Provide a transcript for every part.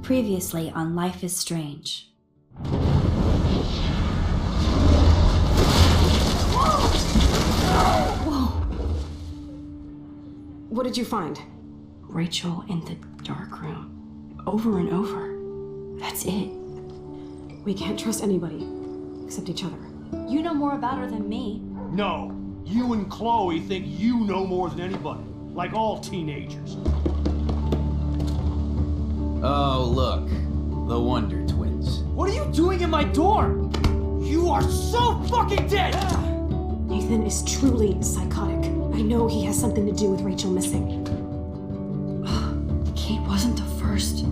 Previously on Life is Strange. Whoa! What did you find? Rachel in the dark room. Over and over. That's it. We can't trust anybody, except each other. You know more about her than me. No, you and Chloe think you know more than anybody, like all teenagers. Oh, look. The Wonder Twins. What are you doing in my dorm? You are so fucking dead! Nathan is truly psychotic. I know he has something to do with Rachel missing. Kate wasn't the first.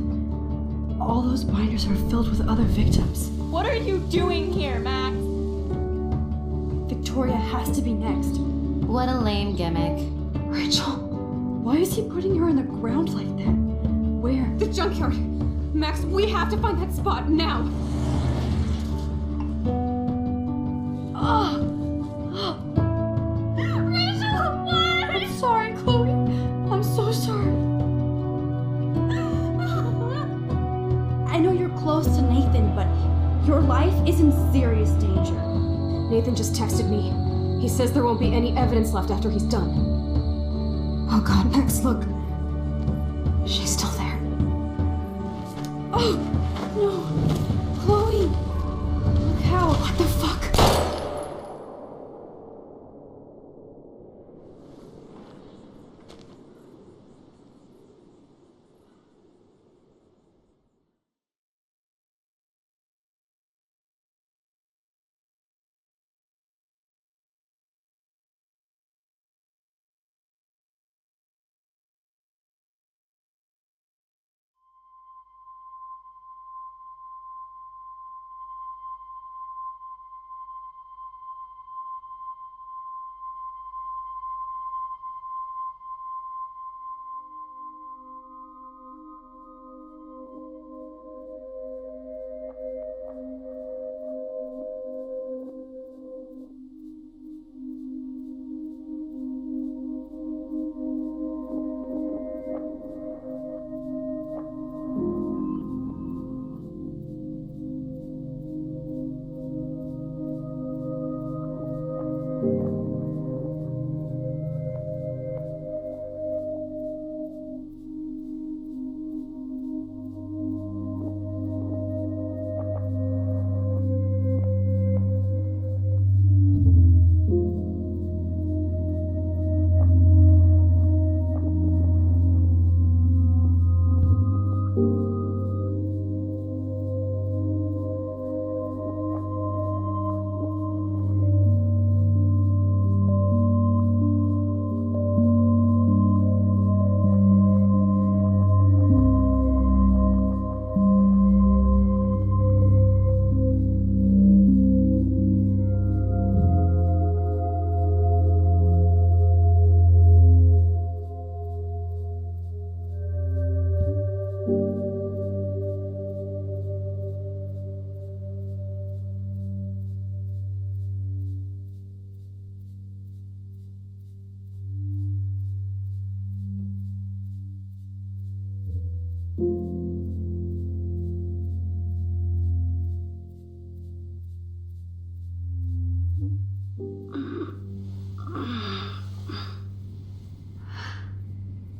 All those binders are filled with other victims. What are you doing here, Max? Victoria has to be next. What a lame gimmick. Rachel, why is he putting her on the ground like that? Where? The junkyard! Max, we have to find that spot now! Rachel, what? I'm sorry, Chloe. I'm so sorry. I know you're close to Nathan, but your life is in serious danger. Nathan just texted me. He says there won't be any evidence left after he's done. Oh God, Max, look. She's still there. Oh, no. Chloe. Look how. What the fuck?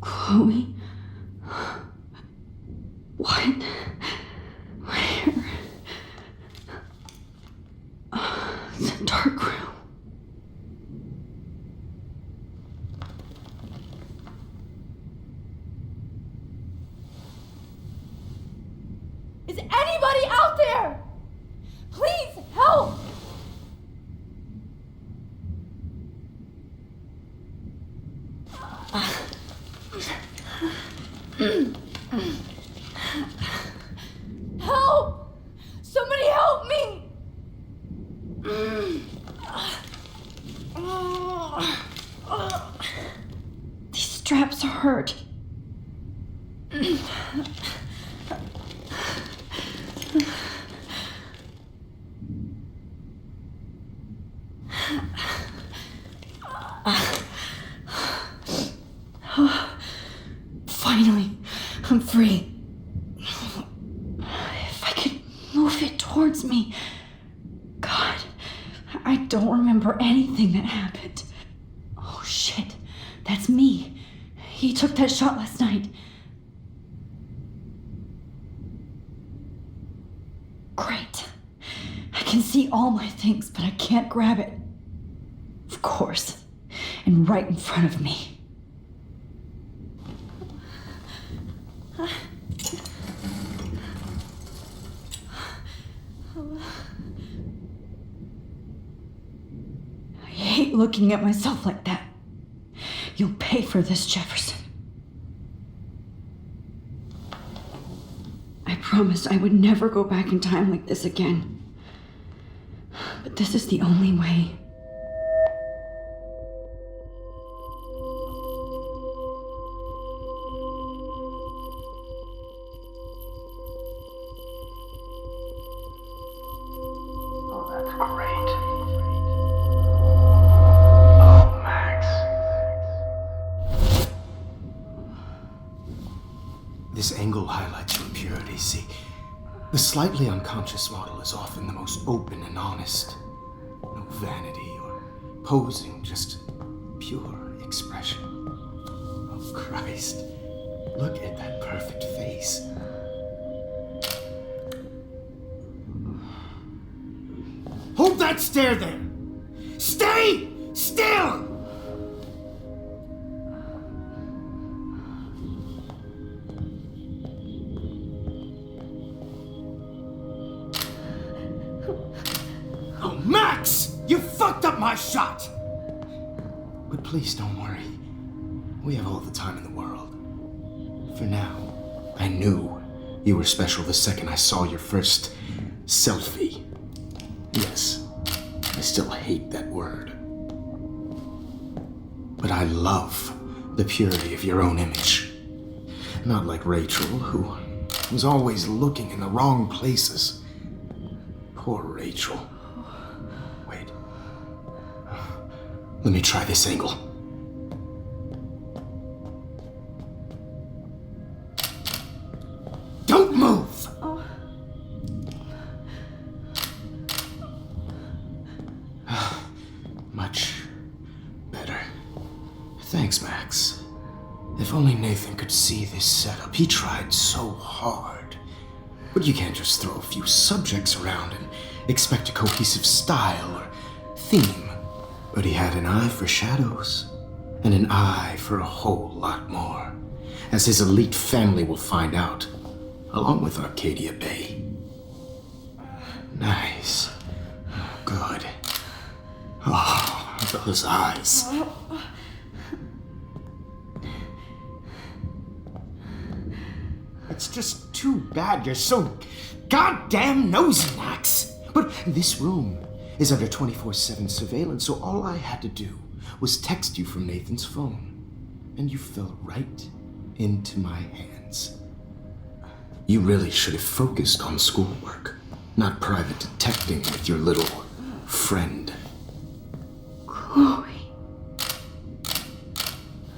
Chloe? What? Where? The dark room. Is anybody out there? Please help! Help! Somebody help me! These straps hurt. Finally, I'm free. remember anything that happened. Oh shit, that's me. He took that shot last night. Great. I can see all my things, but I can't grab it. Of course. And right in front of me. I hate looking at myself like that. You'll pay for this, Jefferson. I promised I would never go back in time like this again. But this is the only way. Oh, that's great. Oh, Max. This angle highlights your purity, see? The slightly unconscious model is often the most open and honest. No vanity or posing, just pure expression. Oh, Christ. Look at that perfect face. Hold that stare there! Stay still! Oh, Max! You fucked up my shot! But please don't worry. We have all the time in the world. For now, I knew you were special the second I saw your first selfie. Yes, I still hate that word. But I love the purity of your own image. Not like Rachel, who was always looking in the wrong places. Poor Rachel. Wait. Let me try this angle. Don't move! Much better. Thanks, Max. If only Nathan could see this setup. He tried so hard. But you can't just throw a few subjects around and expect a cohesive style or theme. But he had an eye for shadows, and an eye for a whole lot more, as his elite family will find out, along with Arcadia Bay. Nice. Good. Oh, those eyes. It's just too bad you're so goddamn nosy, Max. But this room is under 24/7 surveillance, so all I had to do was text you from Nathan's phone. And you fell right into my hands. You really should have focused on schoolwork, not private detecting with your little friend.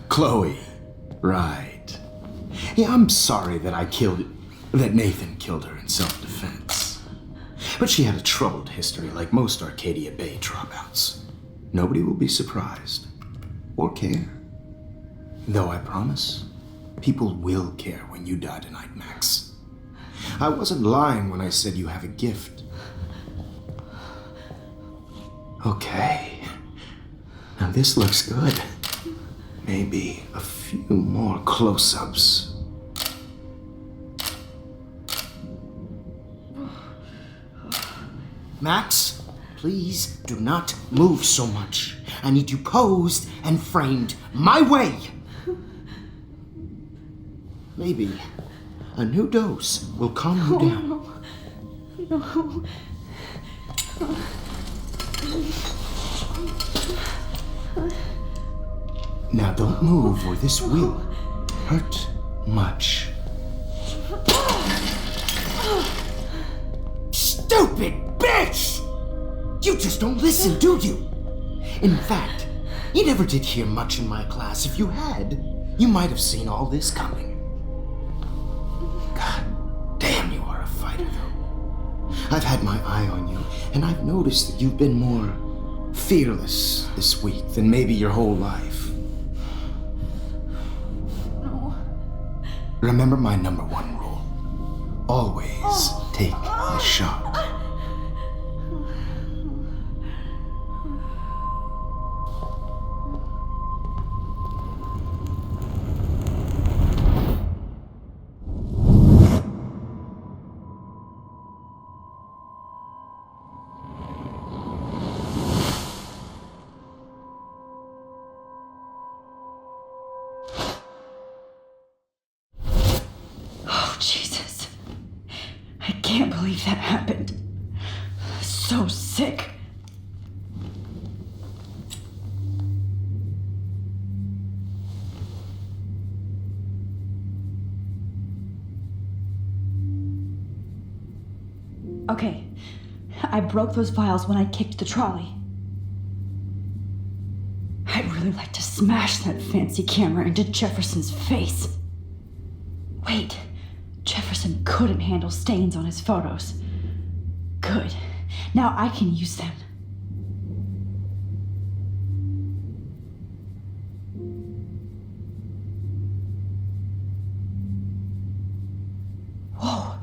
Chloe. Right. Yeah, I'm sorry that Nathan killed her in self-defense. But she had a troubled history like most Arcadia Bay dropouts. Nobody will be surprised. Or care. Though I promise, people will care when you die tonight, Max. I wasn't lying when I said you have a gift. Okay. Now this looks good. Maybe a few more close-ups. Max, please do not move so much. I need you posed and framed my way. Maybe a new dose will calm you down. No. Now don't move or this will hurt much. Stupid bitch! You just don't listen, do you? In fact, you never did hear much in my class. If you had, you might have seen all this coming. God damn, you are a fighter, though. I've had my eye on you, and I've noticed that you've been more fearless this week than maybe your whole life. No. Remember my number one rule. Always take the shot. Jesus. I can't believe that happened. So sick. Okay, I broke those files when I kicked the trolley. I'd really like to smash that fancy camera into Jefferson's face. Wait, Jefferson couldn't handle stains on his photos. Good. Now I can use them. Whoa.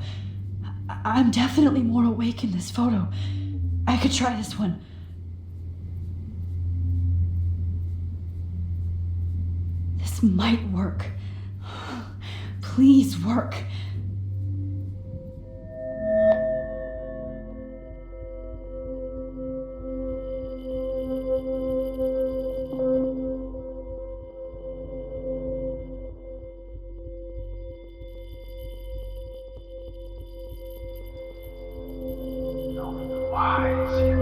I'm definitely more awake in this photo. I could try this one. This might work. Please work. So wise, yet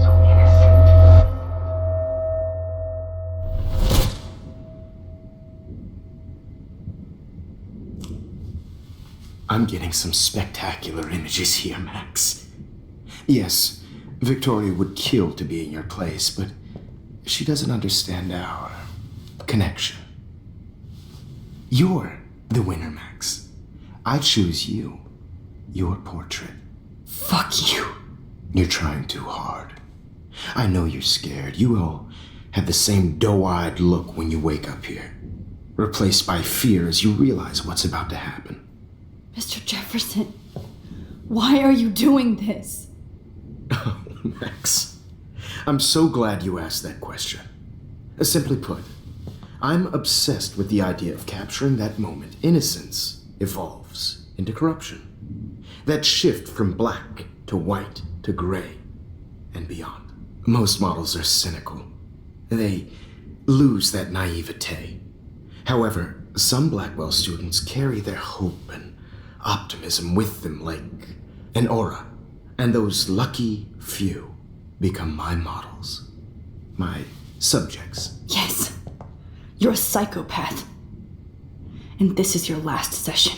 so innocent. I'm getting some spectacular images here, Max. Yes, Victoria would kill to be in your place, but she doesn't understand our connection. You're the winner, Max. I choose you. Your portrait. Fuck you. You're trying too hard. I know you're scared. You all have the same doe-eyed look when you wake up here, replaced by fear as you realize what's about to happen. Mr. Jefferson, why are you doing this? Oh, Max, I'm so glad you asked that question. Simply put, I'm obsessed with the idea of capturing that moment innocence evolves into corruption. That shift from black to white to gray and beyond. Most models are cynical. They lose that naivete. However, some Blackwell students carry their hope and optimism with them like an aura. And those lucky few become my models. My subjects. Yes, you're a psychopath. And this is your last session.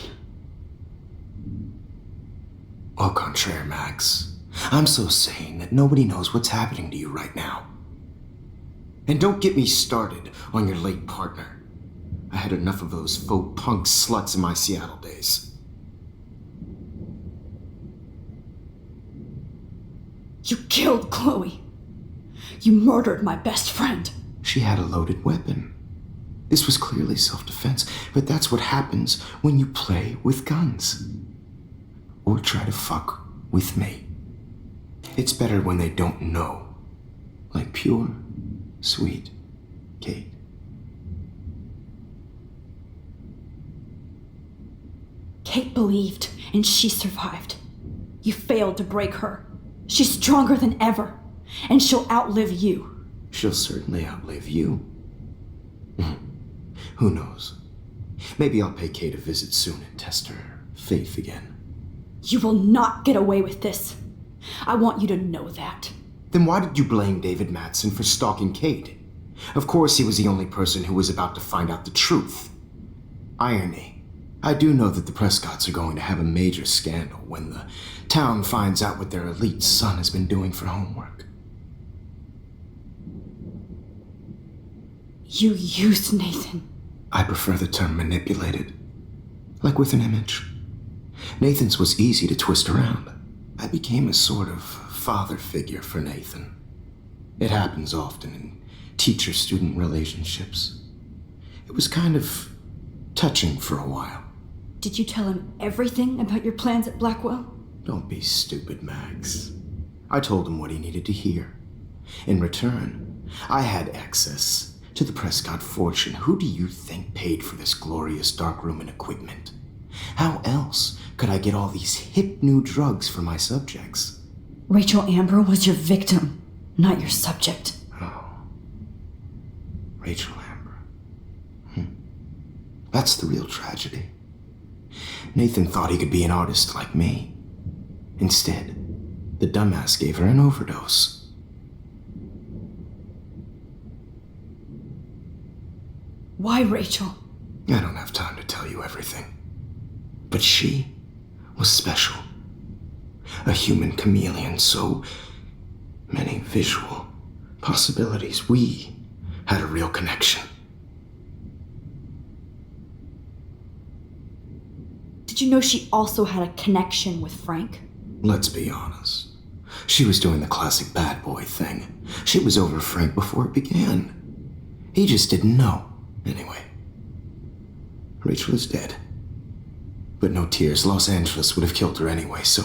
Au contraire, Max. I'm so sane that nobody knows what's happening to you right now. And don't get me started on your late partner. I had enough of those faux punk sluts in my Seattle days. You killed Chloe. You murdered my best friend. She had a loaded weapon. This was clearly self-defense, but that's what happens when you play with guns. Or try to fuck with me. It's better when they don't know. Like pure, sweet Kate. Kate believed, and she survived. You failed to break her. She's stronger than ever, and she'll outlive you. She'll certainly outlive you. Who knows? Maybe I'll pay Kate a visit soon and test her faith again. You will not get away with this. I want you to know that. Then why did you blame David Madsen for stalking Kate? Of course he was the only person who was about to find out the truth. Irony. I do know that the Prescotts are going to have a major scandal when the town finds out what their elite son has been doing for homework. You used Nathan. I prefer the term manipulated. Like with an image. Nathan's was easy to twist around. I became a sort of father figure for Nathan. It happens often in teacher-student relationships. It was kind of touching for a while. Did you tell him everything about your plans at Blackwell? Don't be stupid, Max. I told him what he needed to hear. In return, I had access to the Prescott fortune. Who do you think paid for this glorious darkroom and equipment? How else could I get all these hip new drugs for my subjects? Rachel Amber was your victim, not your subject. Oh. Rachel Amber. That's the real tragedy. Nathan thought he could be an artist like me. Instead, the dumbass gave her an overdose. Why, Rachel? I don't have time to tell you everything. But she was special. A human chameleon, so many visual possibilities. We had a real connection. Did you know she also had a connection with Frank? Let's be honest. She was doing the classic bad boy thing. She was over Frank before it began. He just didn't know. Anyway, Rachel is dead. But no tears. Los Angeles would have killed her anyway, so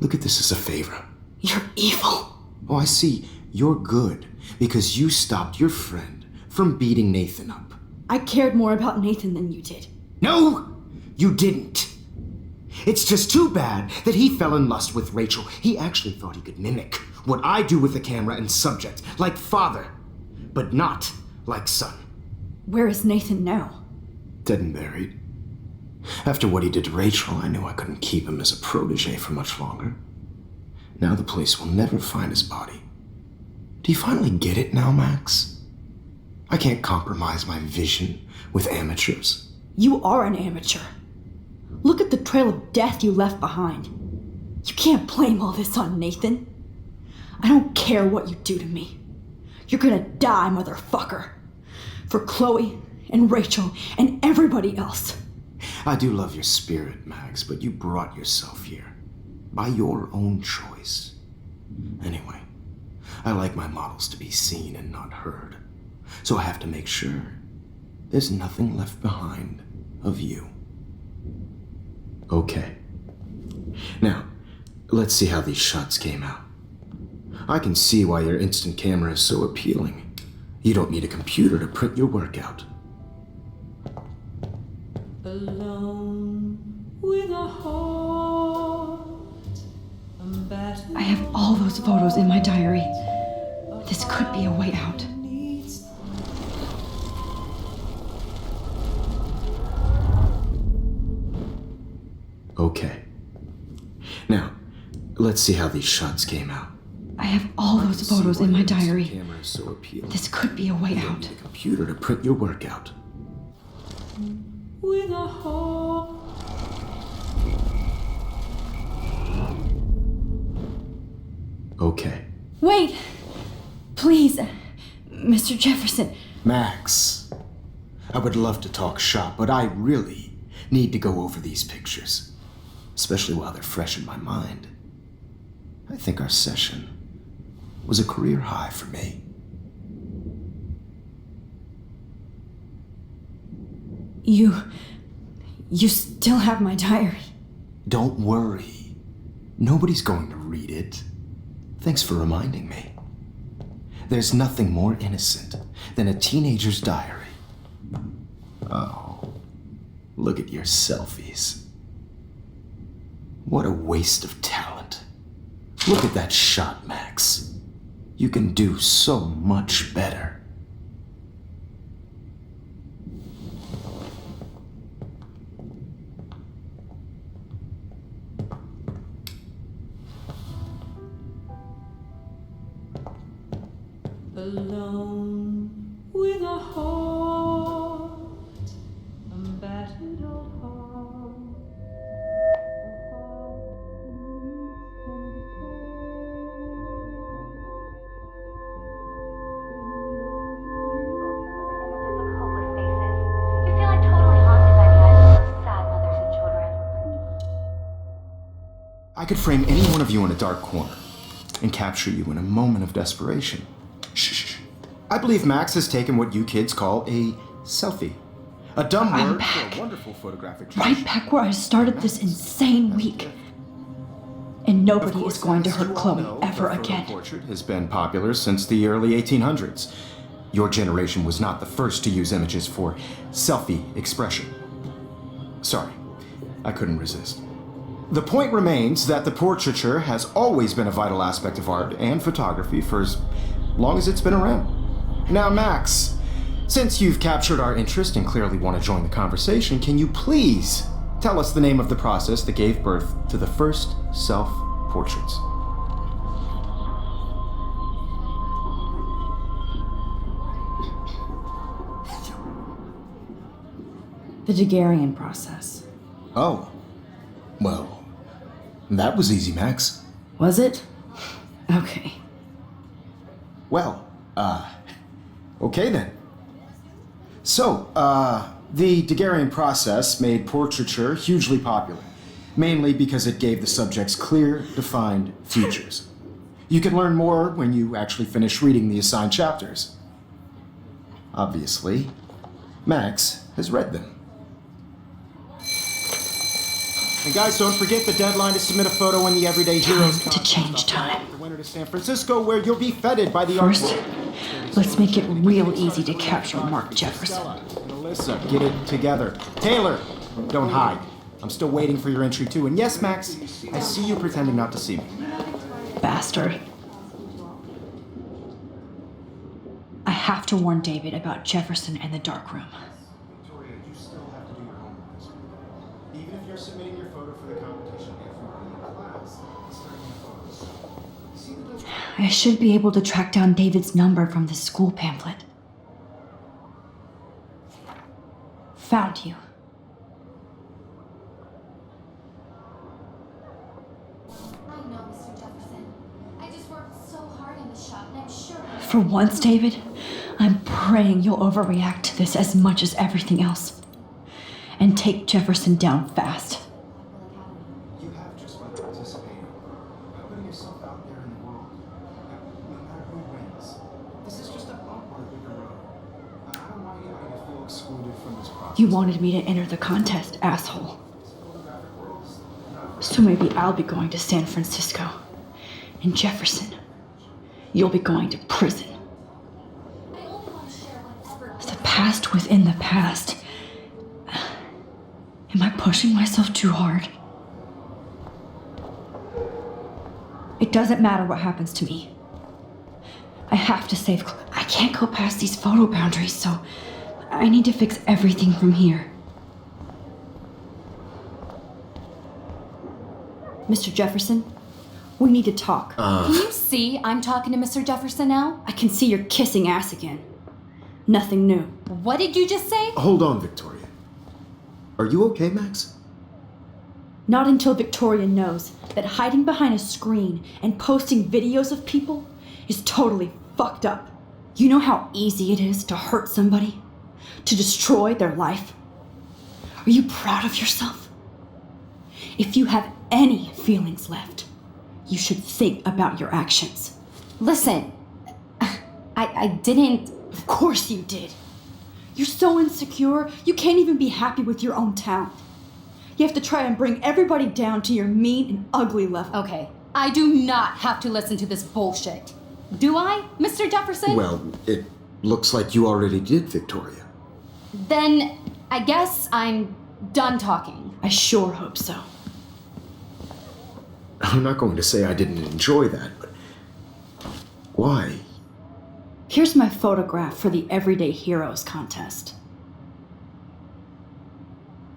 look at this as a favor. You're evil. Oh, I see. You're good because you stopped your friend from beating Nathan up. I cared more about Nathan than you did. No, you didn't. It's just too bad that he fell in lust with Rachel. He actually thought he could mimic what I do with the camera and subject, like father, but not like son. Where is Nathan now? Dead and buried. After what he did to Rachel, I knew I couldn't keep him as a protege for much longer. Now the police will never find his body. Do you finally get it now, Max? I can't compromise my vision with amateurs. You are an amateur. Look at the trail of death you left behind. You can't blame all this on Nathan. I don't care what you do to me. You're gonna die, motherfucker. For Chloe and Rachel and everybody else. I do love your spirit, Max, but you brought yourself here. By your own choice. Anyway, I like my models to be seen and not heard. So I have to make sure there's nothing left behind of you. Okay. Now, let's see how these shots came out. I can see why your instant camera is so appealing. You don't need a computer to print your work out. Alone with a heart, I have all those photos in my diary. This could be a way out. Okay. Now, let's see how these shots came out. I have all those photos in my diary. Camera is so appealing. This could be a way You don't out. need a computer to print your work out. with a heart. Okay. Wait! Please, Mr. Jefferson. Max, I would love to talk shop, but I really need to go over these pictures, especially while they're fresh in my mind. I think our session was a career high for me. You still have my diary. Don't worry. Nobody's going to read it. Thanks for reminding me. There's nothing more innocent than a teenager's diary. Oh, look at your selfies. What a waste of talent. Look at that shot, Max. You can do so much better. Alone with a heart, a battered old heart. You feel like totally haunted by the eyes of those sad mothers and children. I could frame any one of you in a dark corner and capture you in a moment of desperation. Shh. I believe Max has taken what you kids call a selfie. A dumb I'm word back. for a wonderful photographic Right back where I started this insane week. And nobody is going to hurt Chloe ever again. Portrait has been popular since the early 1800s. Your generation was not the first to use images for selfie expression. Sorry, I couldn't resist. The point remains that the portraiture has always been a vital aspect of art and photography for as long as it's been around. Now, Max, since you've captured our interest and clearly want to join the conversation, can you please tell us the name of the process that gave birth to the first self-portraits? The Daguerrean process. Oh, well, that was easy, Max. Was it? Okay. Well, okay then. So, the Daguerrean process made portraiture hugely popular, mainly because it gave the subjects clear, defined features. You can learn more when you actually finish reading the assigned chapters. Obviously, Max has read them. And guys, don't forget the deadline to submit a photo in the Everyday Heroes Time to change time. The winter to San Francisco, where you'll be feted by the First, art. let's make it real easy to capture Mark Jefferson. Melissa, get it together. Taylor, don't hide. I'm still waiting for your entry too. And yes, Max, I see you pretending not to see me. Bastard. I have to warn David about Jefferson and the dark room. Victoria, you still have to do your homework this week. Even if you're submitting your photo for the competition, everybody in class is starting your photos. See the I should be able to track down David's number from the school pamphlet. Found you. I know, Mr. Jefferson. I just worked so hard in the shop, and I'm sure. For once, David, I'm praying you'll overreact to this as much as everything else. And take Jefferson down fast. You have just by participating, by putting yourself out there in the world, no matter who wins. This is just a bump on a bigger road. I don't want anybody to feel excluded from this process. You wanted me to enter the contest, asshole. So maybe I'll be going to San Francisco. And Jefferson, you'll be going to prison. I only want to share whatever. The past within the past. Am I pushing myself too hard? It doesn't matter what happens to me. I have to save. I can't go past these photo boundaries, so I need to fix everything from here. Mr. Jefferson, we need to talk. Can you see I'm talking to Mr. Jefferson now? I can see you're kissing ass again. Nothing new. What did you just say? Hold on, Victoria. Are you okay, Max? Not until Victoria knows that hiding behind a screen and posting videos of people is totally fucked up. You know how easy it is to hurt somebody? To destroy their life? Are you proud of yourself? If you have any feelings left, you should think about your actions. Listen, I didn't. Of course you did. You're so insecure, you can't even be happy with your own talent. You have to try and bring everybody down to your mean and ugly level. Okay, I do not have to listen to this bullshit. Do I, Mr. Jefferson? Well, it looks like you already did, Victoria. Then I guess I'm done talking. I sure hope so. I'm not going to say I didn't enjoy that, but why? Here's my photograph for the Everyday Heroes contest.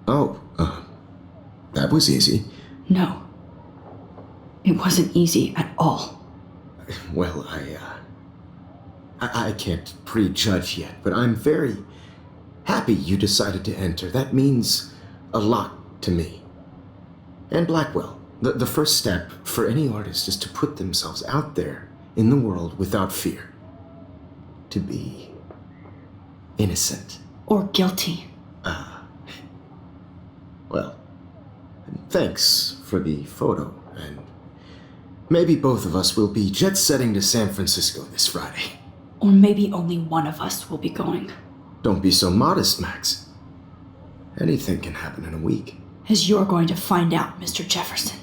Oh, that was easy. No. It wasn't easy at all. Well, I can't prejudge yet, but I'm very happy you decided to enter. That means a lot to me. And Blackwell. The first step for any artist is to put themselves out there in the world without fear. To be innocent. Or guilty. Well, thanks for the photo, and maybe both of us will be jet-setting to San Francisco this Friday. Or maybe only one of us will be going. Don't be so modest, Max. Anything can happen in a week. As you're going to find out, Mr. Jefferson.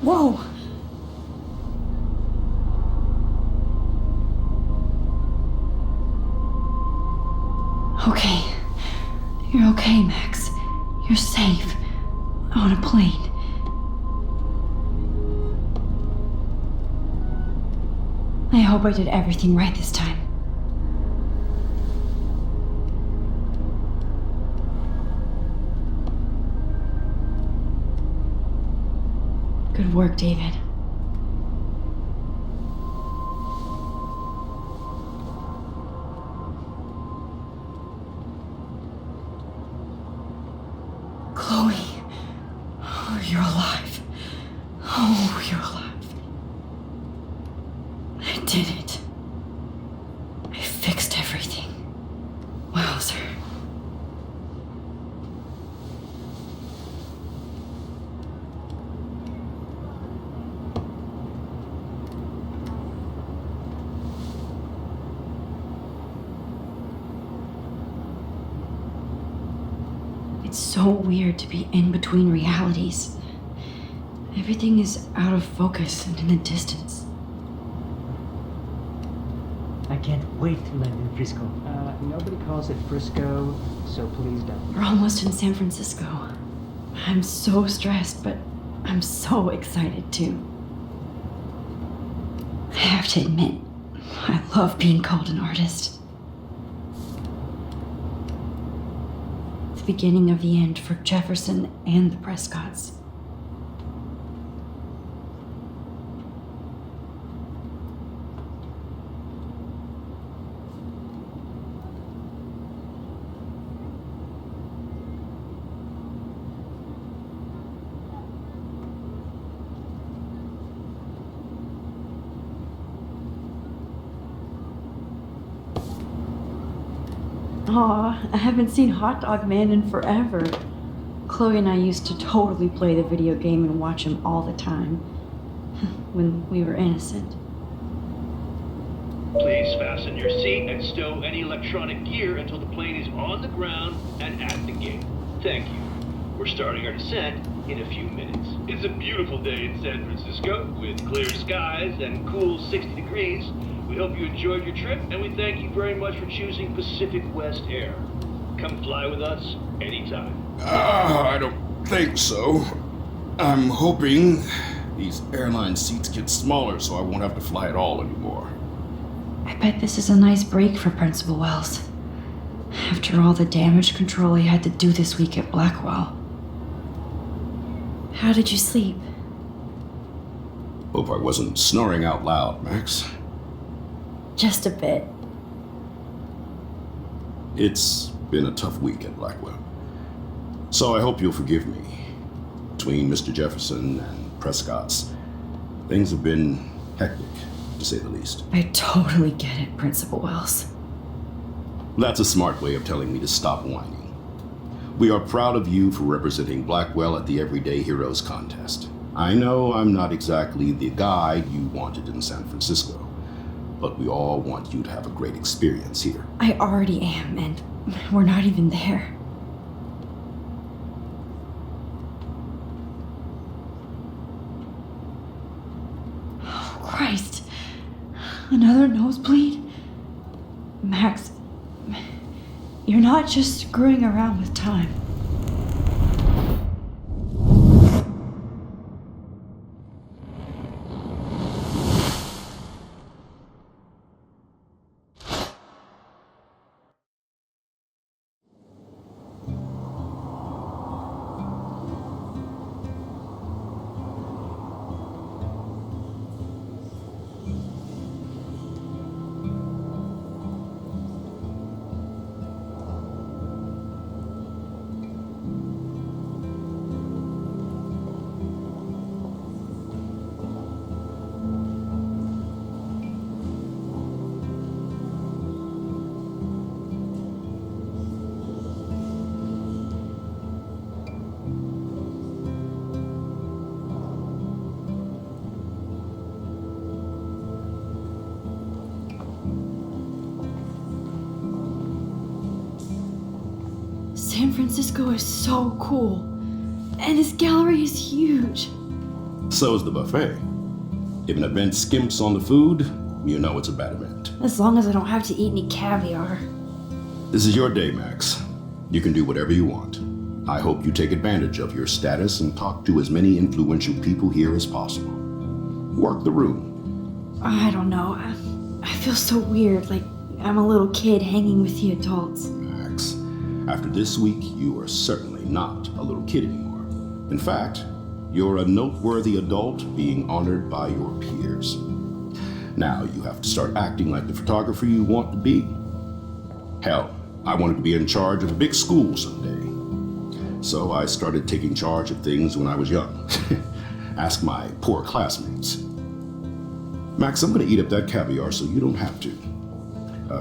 Whoa! Okay. You're okay, Max. You're safe. On a plane. I hope I did everything right this time. Good work, David. Chloe. Oh, you're alive. Oh, you're alive. I did it. I fixed everything. Wowzer. It's so weird to be in between realities. Everything is out of focus and in the distance. I can't wait to land in Frisco. Nobody calls it Frisco, so please don't. We're almost in San Francisco. I'm so stressed, but I'm so excited too. I have to admit, I love being called an artist. The beginning of the end for Jefferson and the Prescotts. Aw, I haven't seen Hot Dog Man in forever. Chloe and I used to totally play the video game and watch him all the time. When we were innocent. Please fasten your seat and stow any electronic gear until the plane is on the ground and at the gate. Thank you. We're starting our descent in a few minutes. It's a beautiful day in San Francisco with clear skies and cool 60 degrees. We hope you enjoyed your trip, and we thank you very much for choosing Pacific West Air. Come fly with us anytime. I don't think so. I'm hoping these airline seats get smaller so I won't have to fly at all anymore. I bet this is a nice break for Principal Wells. After all the damage control he had to do this week at Blackwell. How did you sleep? Hope I wasn't snoring out loud, Max. Just a bit. It's been a tough week at Blackwell. So I hope you'll forgive me. Between Mr. Jefferson and Prescott's, things have been hectic, to say the least. I totally get it, Principal Wells. That's a smart way of telling me to stop whining. We are proud of you for representing Blackwell at the Everyday Heroes contest. I know I'm not exactly the guide you wanted in San Francisco, but we all want you to have a great experience here. I already am, and we're not even there. Oh, Christ. Another nosebleed? Max, you're not just screwing around with time. San Francisco is so cool, and this gallery is huge. So is the buffet. If an event skimps on the food, you know it's a bad event. As long as I don't have to eat any caviar. This is your day, Max. You can do whatever you want. I hope you take advantage of your status and talk to as many influential people here as possible. Work the room. I don't know. I feel so weird, like I'm a little kid hanging with the adults. Max, after this week, you are certainly not a little kid anymore. In fact, you're a noteworthy adult being honored by your peers. Now you have to start acting like the photographer you want to be. Hell, I wanted to be in charge of a big school someday. So I started taking charge of things when I was young. Ask my poor classmates. Max, I'm gonna eat up that caviar so you don't have to.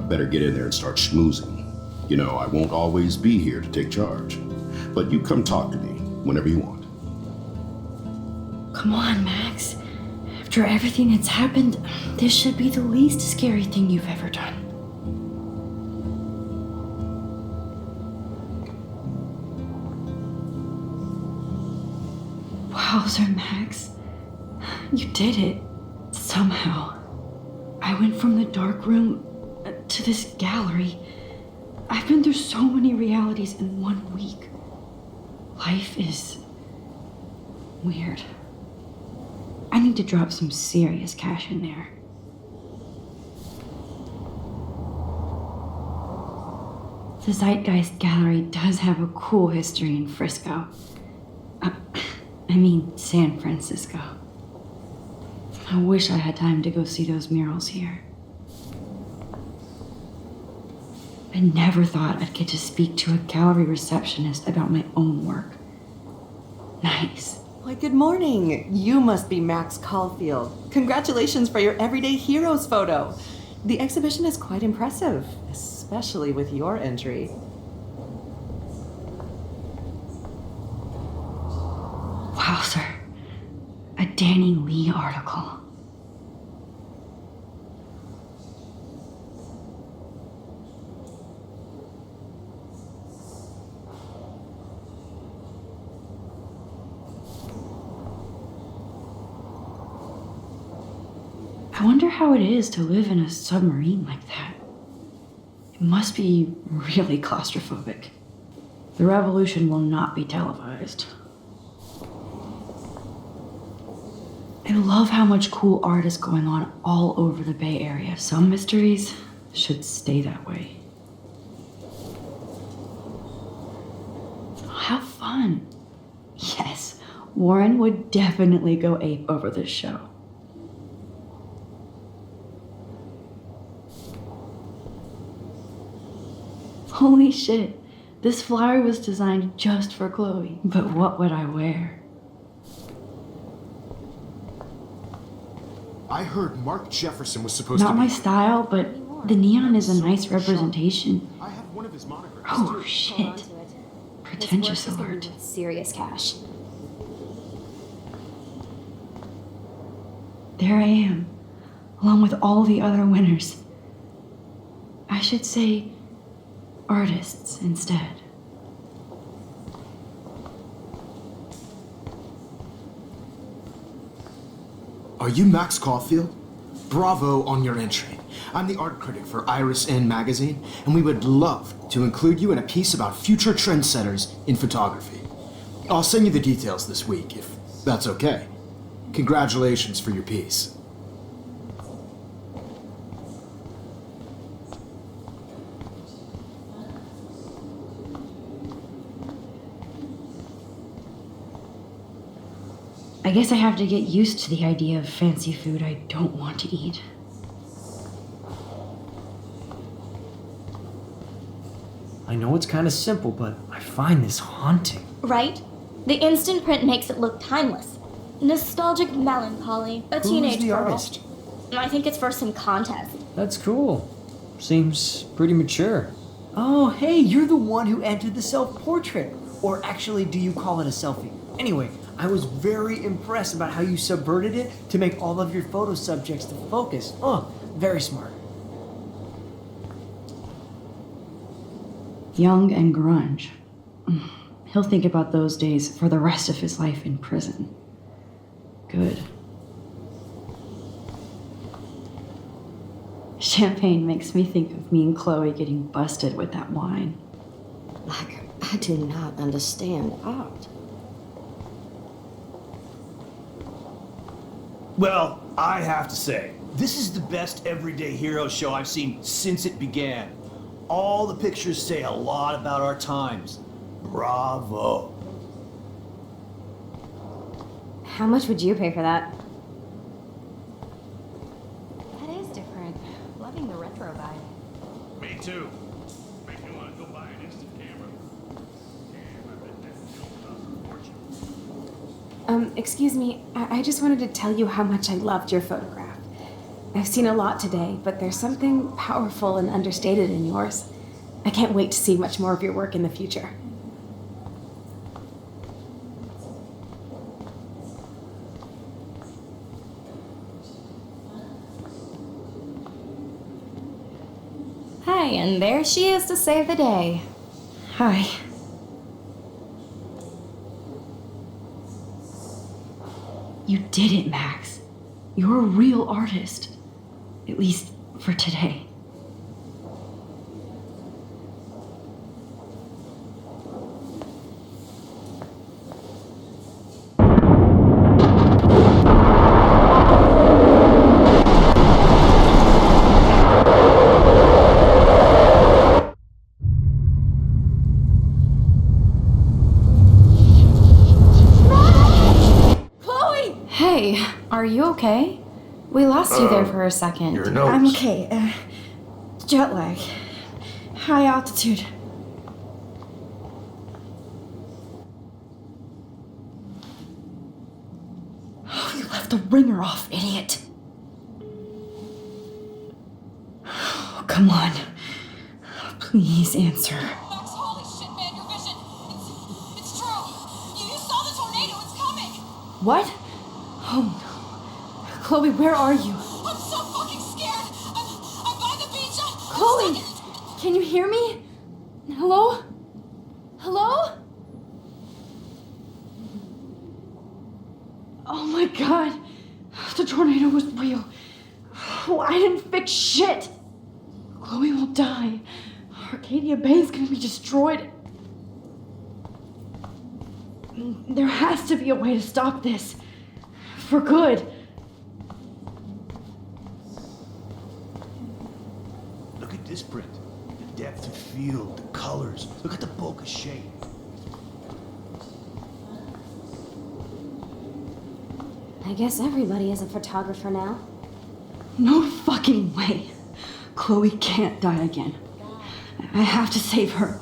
Better get in there and start schmoozing. You know, I won't always be here to take charge. But you come talk to me whenever you want. Come on, Max. After everything that's happened, this should be the least scary thing you've ever done. Wowzer, Max. You did it. Somehow. I went from the dark room to this gallery. I've been through so many realities in 1 week. Life is weird. I need to drop some serious cash in there. The Zeitgeist Gallery does have a cool history in Frisco. San Francisco. I wish I had time to go see those murals here. I never thought I'd get to speak to a gallery receptionist about my own work. Nice. Why, good morning. You must be Max Caulfield. Congratulations for your Everyday Heroes photo. The exhibition is quite impressive, especially with your entry. Wow, sir. A Danny Lee article. I wonder how it is to live in a submarine like that. It must be really claustrophobic. The revolution will not be televised. I love how much cool art is going on all over the Bay Area. Some mysteries should stay that way. How fun. Yes, Warren would definitely go ape over this show. Holy shit, this flower was designed just for Chloe. But what would I wear? I heard Mark Jefferson was supposed to Not be... my style, but the neon is a nice representation. I have one of his monograms. Oh Hold on shit. to it. Pretentious This work is gonna alert. be serious cash. there I am, along with all the other winners. I should say artists instead. Are you Max Caulfield? Bravo on your entry. I'm the art critic for Iris N magazine, and we would love to include you in a piece about future trendsetters in photography. I'll send you the details this week, if that's okay. Congratulations for your piece. I guess I have to get used to the idea of fancy food I don't want to eat. I know it's kind of simple, but I find this haunting. Right? The instant print makes it look timeless. Nostalgic melancholy. A teenage Who's the girl. artist? I think it's for some contest. That's cool. Seems pretty mature. Oh, hey, you're the one who entered the self-portrait. Or actually, do you call it a selfie? Anyway, I was very impressed about how you subverted it to make all of your photo subjects the focus. Oh, very smart. Young and grunge. He'll think about those days for the rest of his life in prison. Good. Champagne makes me think of me and Chloe getting busted with that wine. Like, I do not understand art. Well, I have to say, this is the best everyday hero show I've seen since it began. All the pictures say a lot about our times. Bravo. How much would you pay for that? That is different. Loving the retro vibe. Me too. Make me want to go buy an instant camera. Damn, I bet that film costs a fortune. Excuse me, I just wanted to tell you how much I loved your photograph. I've seen a lot today, but there's something powerful and understated in yours. I can't wait to see much more of your work in the future. Hi, and there she is to save the day. Hi. You did it, Max. You're a real artist. At least for today. Hey, are you okay? We lost you there for a second. Your notes. I'm okay. Jet lag. High altitude. Oh, you left the ringer off, idiot. Oh, come on. Please answer. Max, holy shit, man, your vision. It's true. You saw the tornado. It's coming. What? Oh no. Chloe, where are you? I'm so fucking scared. I'm by the beach. Chloe! Can you hear me? Hello? Hello? Oh my god. The tornado was real. Oh, I didn't fix shit. Chloe will die. Arcadia Bay is gonna be destroyed. There has to be a way to stop this. For good. Look at this print. The depth of field, the colors. Look at the bokeh shape. I guess everybody is a photographer now. No fucking way. Chloe can't die again. I have to save her.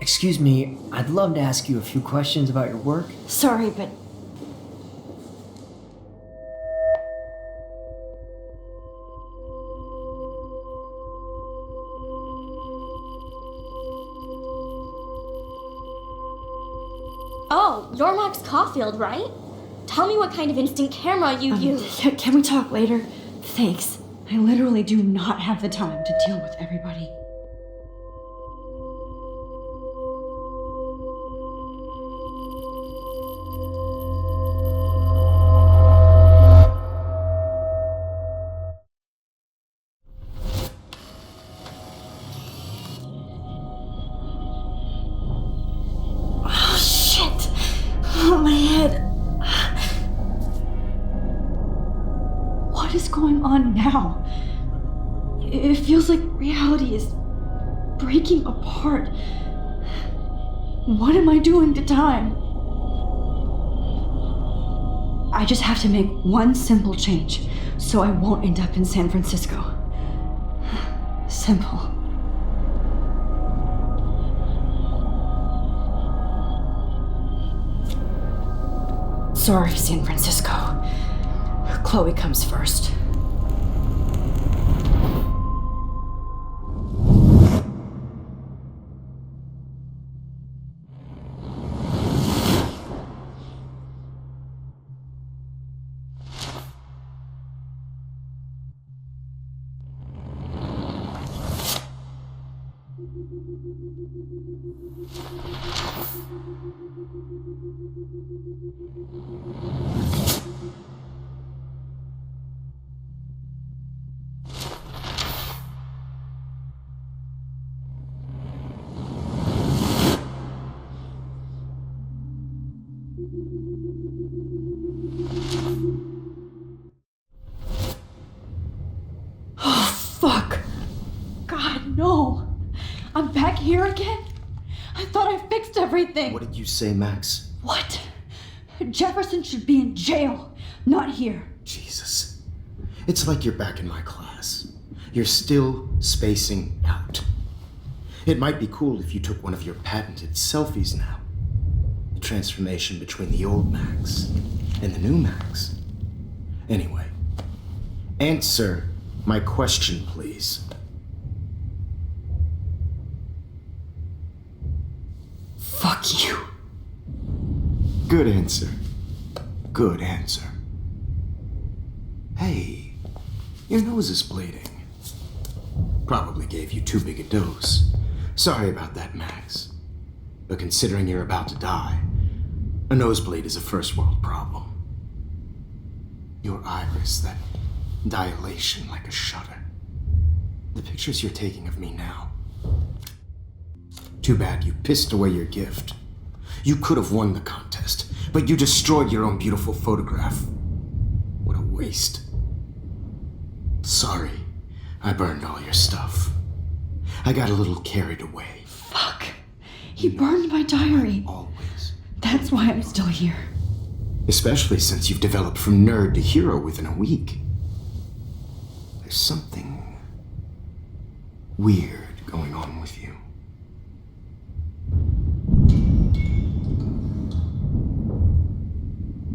Excuse me, I'd love to ask you a few questions about your work. Sorry, but Oh, you're Max Caulfield, right? Tell me what kind of instant camera you use. Can we talk later? Thanks. I literally do not have the time to deal with everybody. Oh, shit! Oh, my head. What is going on now? It feels like reality is breaking apart. What am I doing to time? I just have to make one simple change so I won't end up in San Francisco. Simple. Sorry, San Francisco. Chloe comes first. Fuck! God, no! I'm back here again? I thought I fixed everything! What did you say, Max? What? Jefferson should be in jail, not here. Jesus. It's like you're back in my class. You're still spacing out. It might be cool if you took one of your patented selfies now. The transformation between the old Max and the new Max. Anyway, answer my question, please. Fuck you. Good answer. Good answer. Hey, your nose is bleeding. Probably gave you too big a dose. Sorry about that, Max. But considering you're about to die, a nosebleed is a first world problem. Your iris, that dilation like a shutter. The pictures you're taking of me now. Too bad you pissed away your gift. You could have won the contest, but you destroyed your own beautiful photograph. What a waste. Sorry, I burned all your stuff. I got a little carried away. Fuck. He burned my diary. Always. That's why I'm still here. Especially since you've developed from nerd to hero within a week. There's something weird going on with you.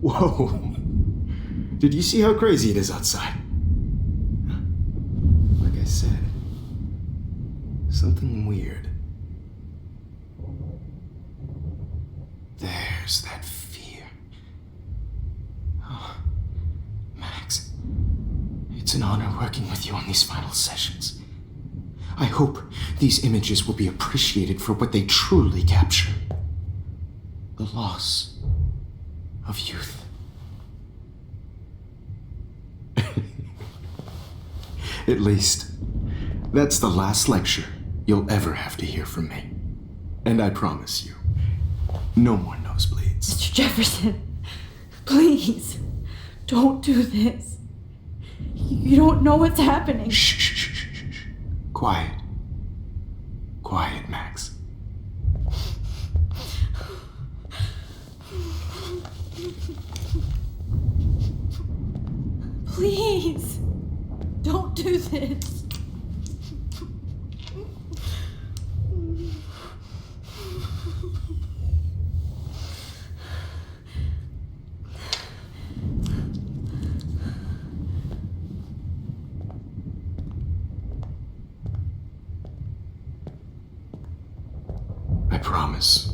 Whoa! Did you see how crazy it is outside? Like I said, something weird. There's that fear. Oh, Max, it's an honor working with you on these final sessions. I hope these images will be appreciated for what they truly capture. The loss of youth. At least, that's the last lecture you'll ever have to hear from me. And I promise you, no more nosebleeds. Mr. Jefferson, please, don't do this. You don't know what's happening. Shh, shh, shh, shh, shh. Quiet. Quiet, Max. Please, don't do this. I promise.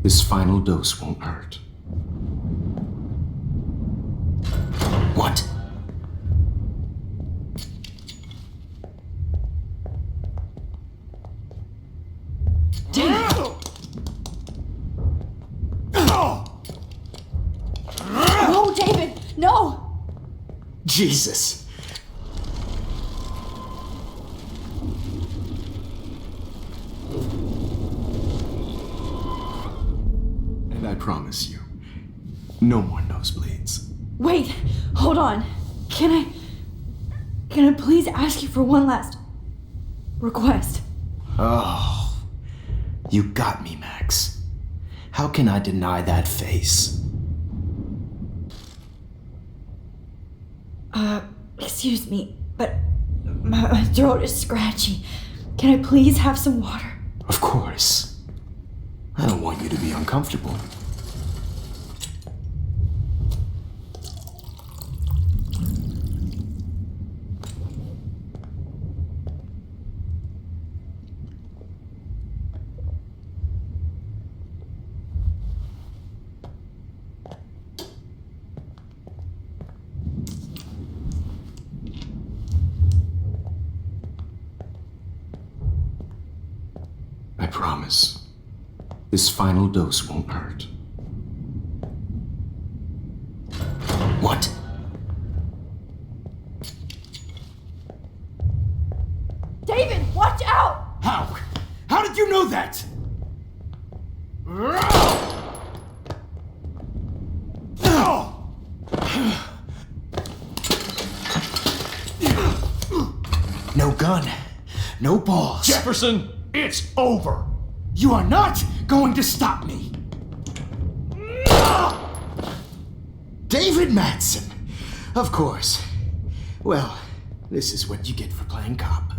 This final dose won't hurt. What? No, David! No! Jesus! And I promise you, no more nosebleeds. Wait, hold on. Can I please ask you for one last request? Oh, you got me, Max. How can I deny that face? Excuse me, but my throat is scratchy. Can I please have some water? Of course. I don't want you to be uncomfortable. I promise, this final dose won't hurt. What? David, watch out! How? How did you know that? No gun, no balls. Jefferson, it's over. You are not going to stop me. David Madsen. Of course. Well, this is what you get for playing cop.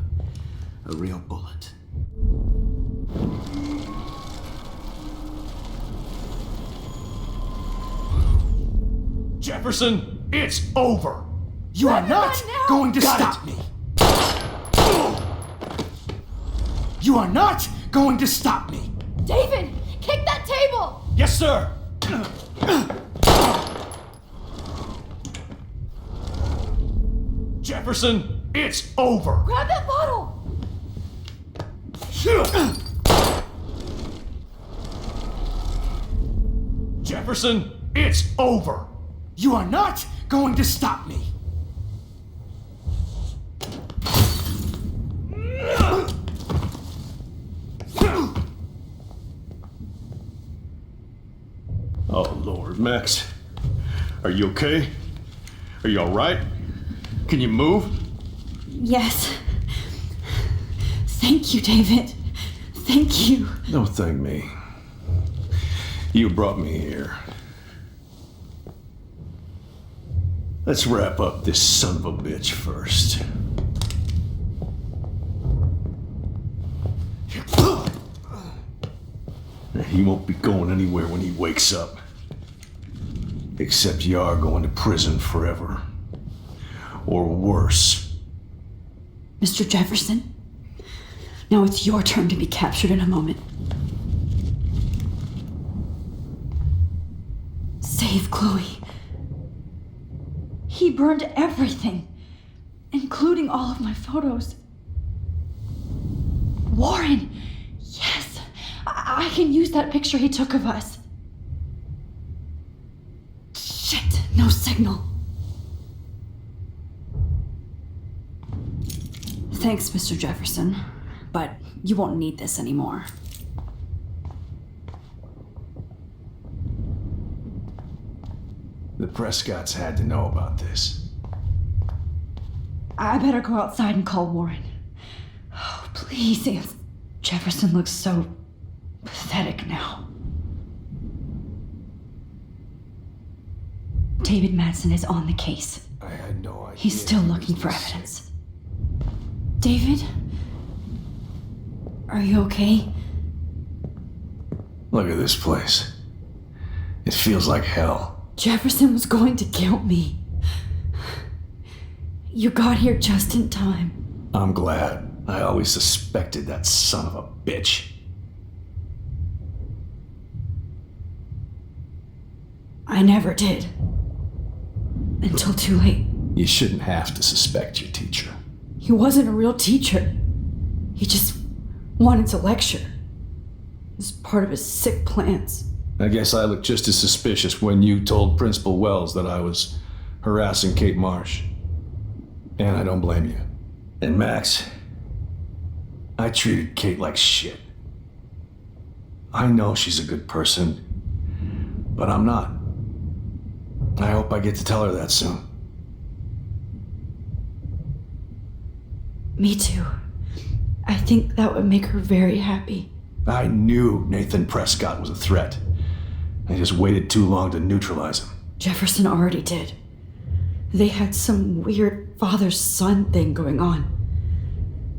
A real bullet. Jefferson, it's over. You are not going to stop me. You are not going to stop me. David, kick that table! Yes, sir. Jefferson, it's over. Grab that bottle! Jefferson, it's over. You are not going to stop me. Oh, Lord, Max. Are you okay? Are you all right? Can you move? Yes. Thank you, David. Thank you. Don't thank me. You brought me here. Let's wrap up this son of a bitch first. He won't be going anywhere when he wakes up. Except you are going to prison forever. Or worse. Mr. Jefferson, now it's your turn to be captured in a moment. Save Chloe. He burned everything, including all of my photos. Warren! Yes! I can use that picture he took of us. Shit! No signal. Thanks, Mr. Jefferson, but you won't need this anymore. The Prescotts had to know about this. I better go outside and call Warren. Oh, please, Jefferson looks so pathetic now. David Madsen is on the case. I had no idea. He's still looking for evidence. David? Are you okay? Look at this place. It feels like hell. Jefferson was going to kill me. You got here just in time. I'm glad. I always suspected that son of a bitch. I never did. Until too late. You shouldn't have to suspect your teacher. He wasn't a real teacher. He just wanted to lecture. It was part of his sick plans. I guess I looked just as suspicious when you told Principal Wells that I was harassing Kate Marsh. And I don't blame you. And Max, I treated Kate like shit. I know she's a good person, but I'm not. I hope I get to tell her that soon. Me too. I think that would make her very happy. I knew Nathan Prescott was a threat. I just waited too long to neutralize him. Jefferson already did. They had some weird father-son thing going on.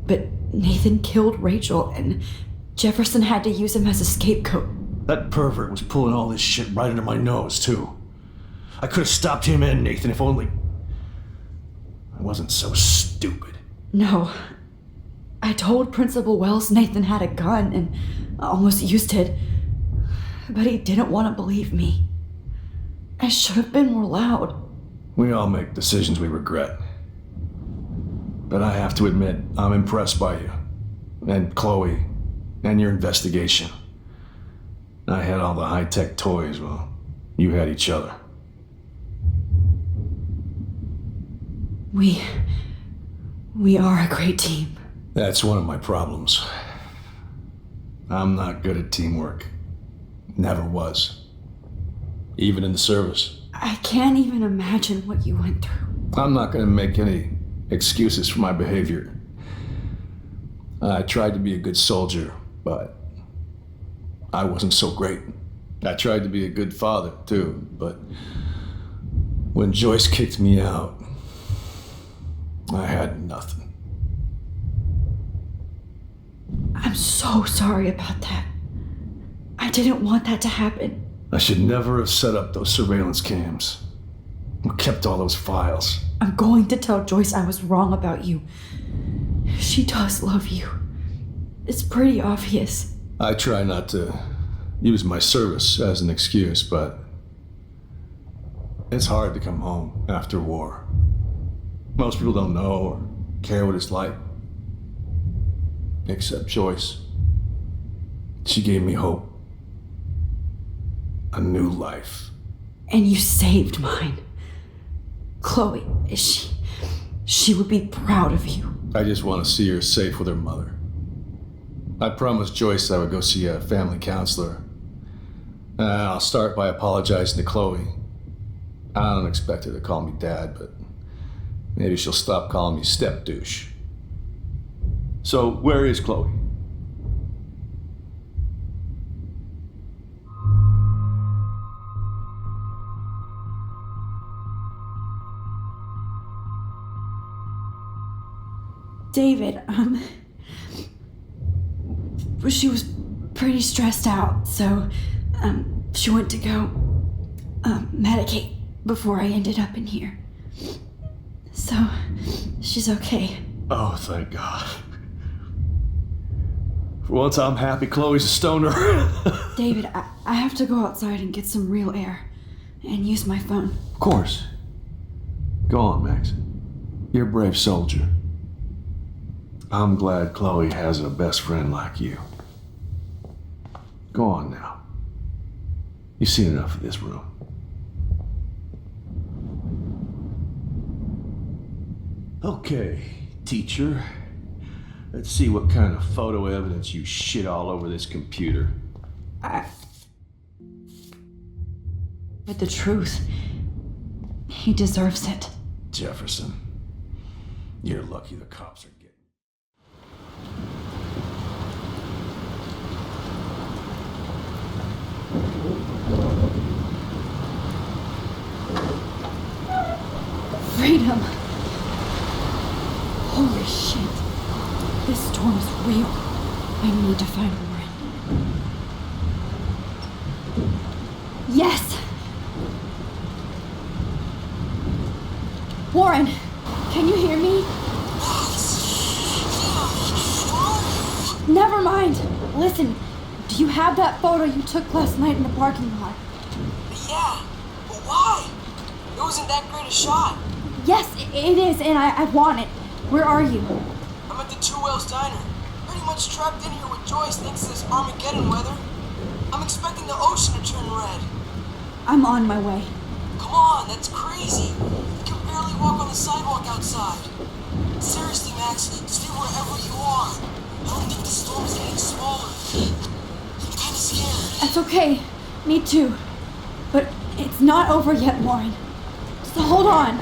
But Nathan killed Rachel, and Jefferson had to use him as a scapegoat. That pervert was pulling all this shit right under my nose, too. I could have stopped him and Nathan if only I wasn't so stupid. No. I told Principal Wells Nathan had a gun and almost used it, but he didn't want to believe me. I should have been more loud. We all make decisions we regret. But I have to admit, I'm impressed by you, and Chloe, and your investigation. I had all the high-tech toys, well, you had each other. We are a great team. That's one of my problems. I'm not good at teamwork. Never was. Even in the service. I can't even imagine what you went through. I'm not going to make any excuses for my behavior. I tried to be a good soldier, but I wasn't so great. I tried to be a good father, too, but when Joyce kicked me out, I had nothing. I'm so sorry about that. I didn't want that to happen. I should never have set up those surveillance cams. Or kept all those files. I'm going to tell Joyce I was wrong about you. She does love you. It's pretty obvious. I try not to use my service as an excuse, but it's hard to come home after war. Most people don't know or care what it's like. Except Joyce. She gave me hope. A new life. And you saved mine. Chloe, she would be proud of you. I just want to see her safe with her mother. I promised Joyce I would go see a family counselor. I'll start by apologizing to Chloe. I don't expect her to call me Dad, but maybe she'll stop calling me step douche. So, where is Chloe? David, she was pretty stressed out, so, she went to go, medicate before I ended up in here. So, she's okay. Oh, thank God. For once I'm happy Chloe's a stoner. David, I have to go outside and get some real air and use my phone. Of course. Go on, Max. You're a brave soldier. I'm glad Chloe has a best friend like you. Go on now. You've seen enough of this room. Okay, teacher. Let's see what kind of photo evidence you shit all over this computer. But the truth, he deserves it. Jefferson, you're lucky the cops are getting. Freedom! Holy shit. This storm is real. I need to find Warren. Yes! Warren, can you hear me? Never mind. Listen, do you have that photo you took last night in the parking lot? Yeah. isn't that great a shot. Yes, it is, and I want it. Where are you? I'm at the Two Whales Diner. Pretty much trapped in here with Joyce thanks to this Armageddon weather. I'm expecting the ocean to turn red. I'm on my way. Come on, that's crazy. You can barely walk on the sidewalk outside. Seriously, Max, stay wherever you are. I don't think the storm is getting smaller. I'm kinda scared. That's okay. Me too. But it's not over yet, Warren. So hold on.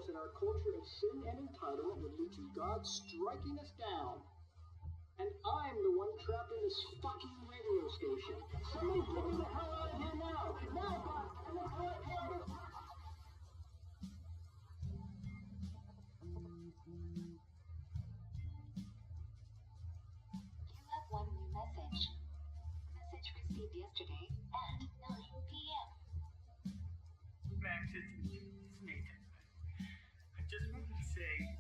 that our culture of sin and entitlement would lead to God striking us down. And I'm the one trapped in this fucking radio station. Somebody get me the hell out of here now! Now, God! And the hell out of here! You have one new message. Message received yesterday at 9 p.m. Max, it's Nathan. I just wanted to say,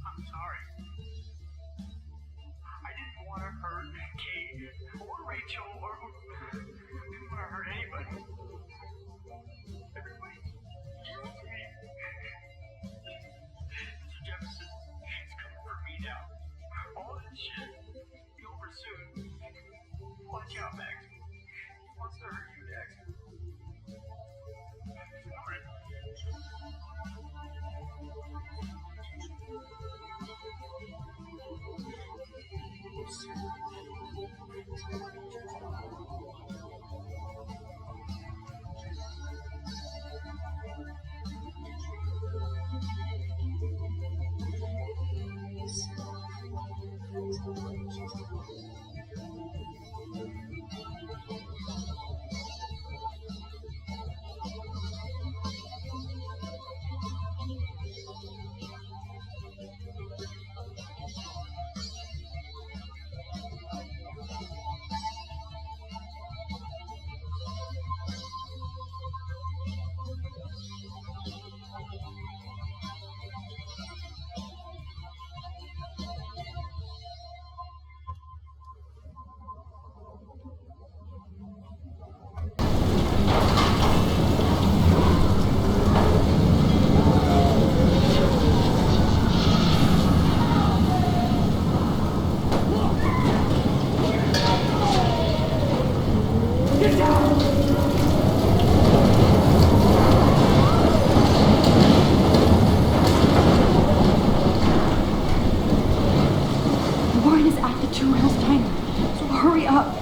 I'm sorry. I didn't want to hurt Kate or Rachel or I didn't want to hurt anybody. Everybody used me. Mr. Jefferson is coming for me now. All this shit will be over soon. Watch out, Max. He wants to hurt you next. Warren is at the Two Whales Diner, so hurry up.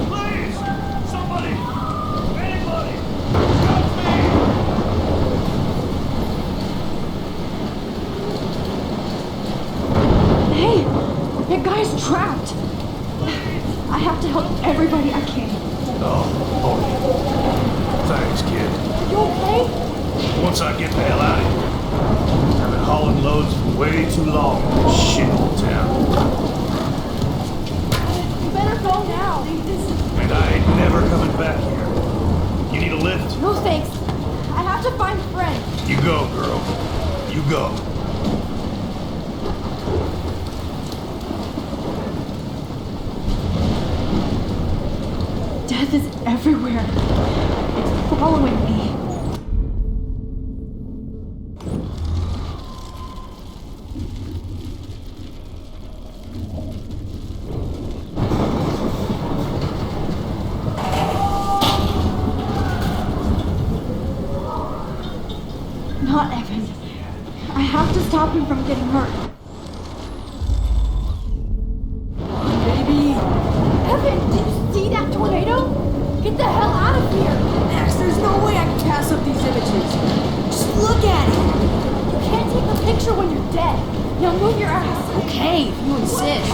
Please! Somebody! Anybody! Help me! Hey, that guy's trapped. I have to help everybody I can. Oh, thanks, kid. You okay? Once I get the hell out of here. I've been hauling loads for way too long in this shithole town. You better go now. And I ain't never coming back here. You need a lift? No thanks. I have to find a friend. You go, girl. You go. Death is everywhere. It's following me. Not Evan. I have to stop him from getting hurt. Baby. Evan, did you see that tornado? Get the hell out of here! Max, there's no way I can pass up these images. Just look at it. You can't take a picture when you're dead. Now move your ass. Okay, if you insist.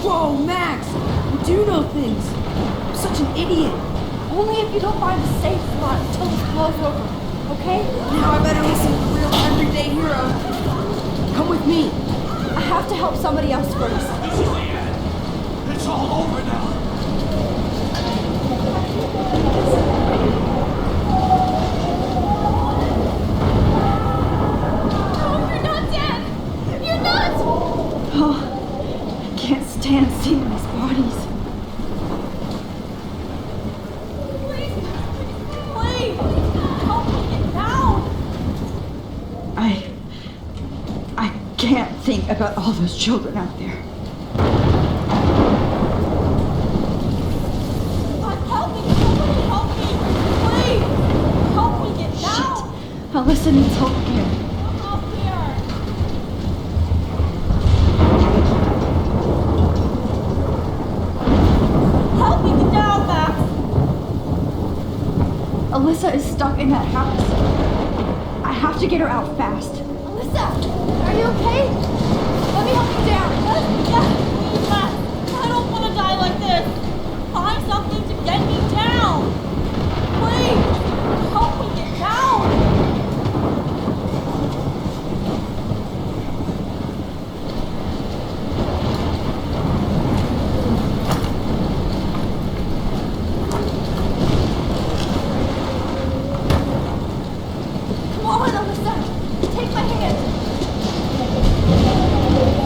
Whoa, Max! You do know things. I'm such an idiot. Only if you don't find a safe spot until this blows over. Okay? Now I better listen to the real everyday hero. Come with me. I have to help somebody else first. It's all over now. Oh, I can't stand seeing these bodies. Please, help me get down. I can't think about all those children out there. Help me, somebody help me. Please, help me get down. Alyssa needs help here. Up here. Help me get down, Max. Alyssa is stuck in that house. I have to get her out fast. Alyssa, are you okay? Let me help you down. Yes, please, Max. I don't want to die like this. Find something to get me down. Please, help me get down. Come on, Alyssa. Take my hand.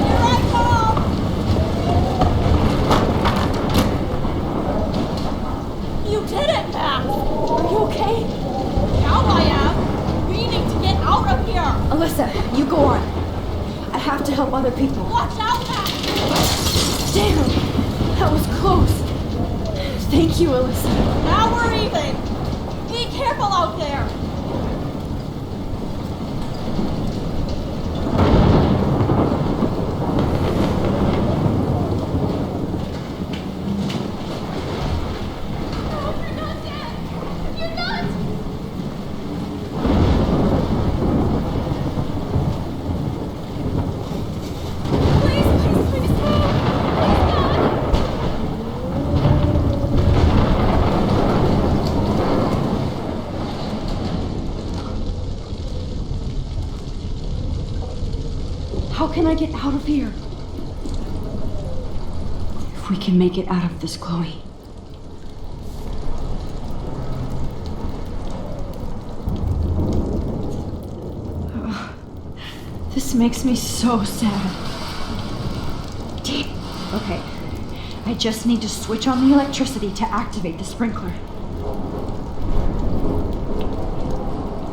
Here I come. You did it, Max. Are you okay? Now I am. We need to get out of here. Alyssa, you go on. I have to help other people. Watch out, Max. Damn, that was close. Thank you, Alyssa. Now we're even. Be careful out there. How can I get out of here? If we can make it out of this, Chloe. Ugh, this makes me so sad. Damn. Okay, I just need to switch on the electricity to activate the sprinkler.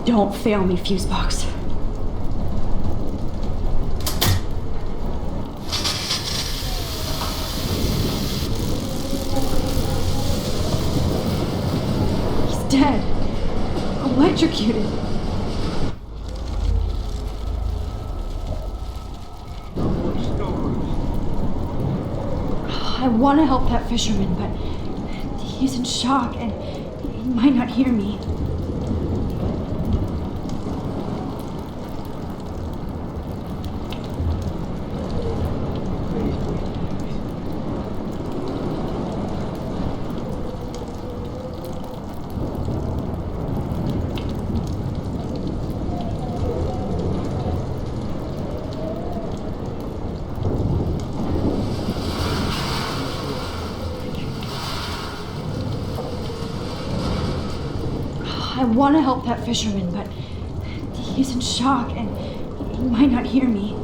Don't fail me, fuse box. Dead. Electrocuted. I want to help that fisherman, but he's in shock and he might not hear me. I want to help that fisherman, but he's in shock and he might not hear me.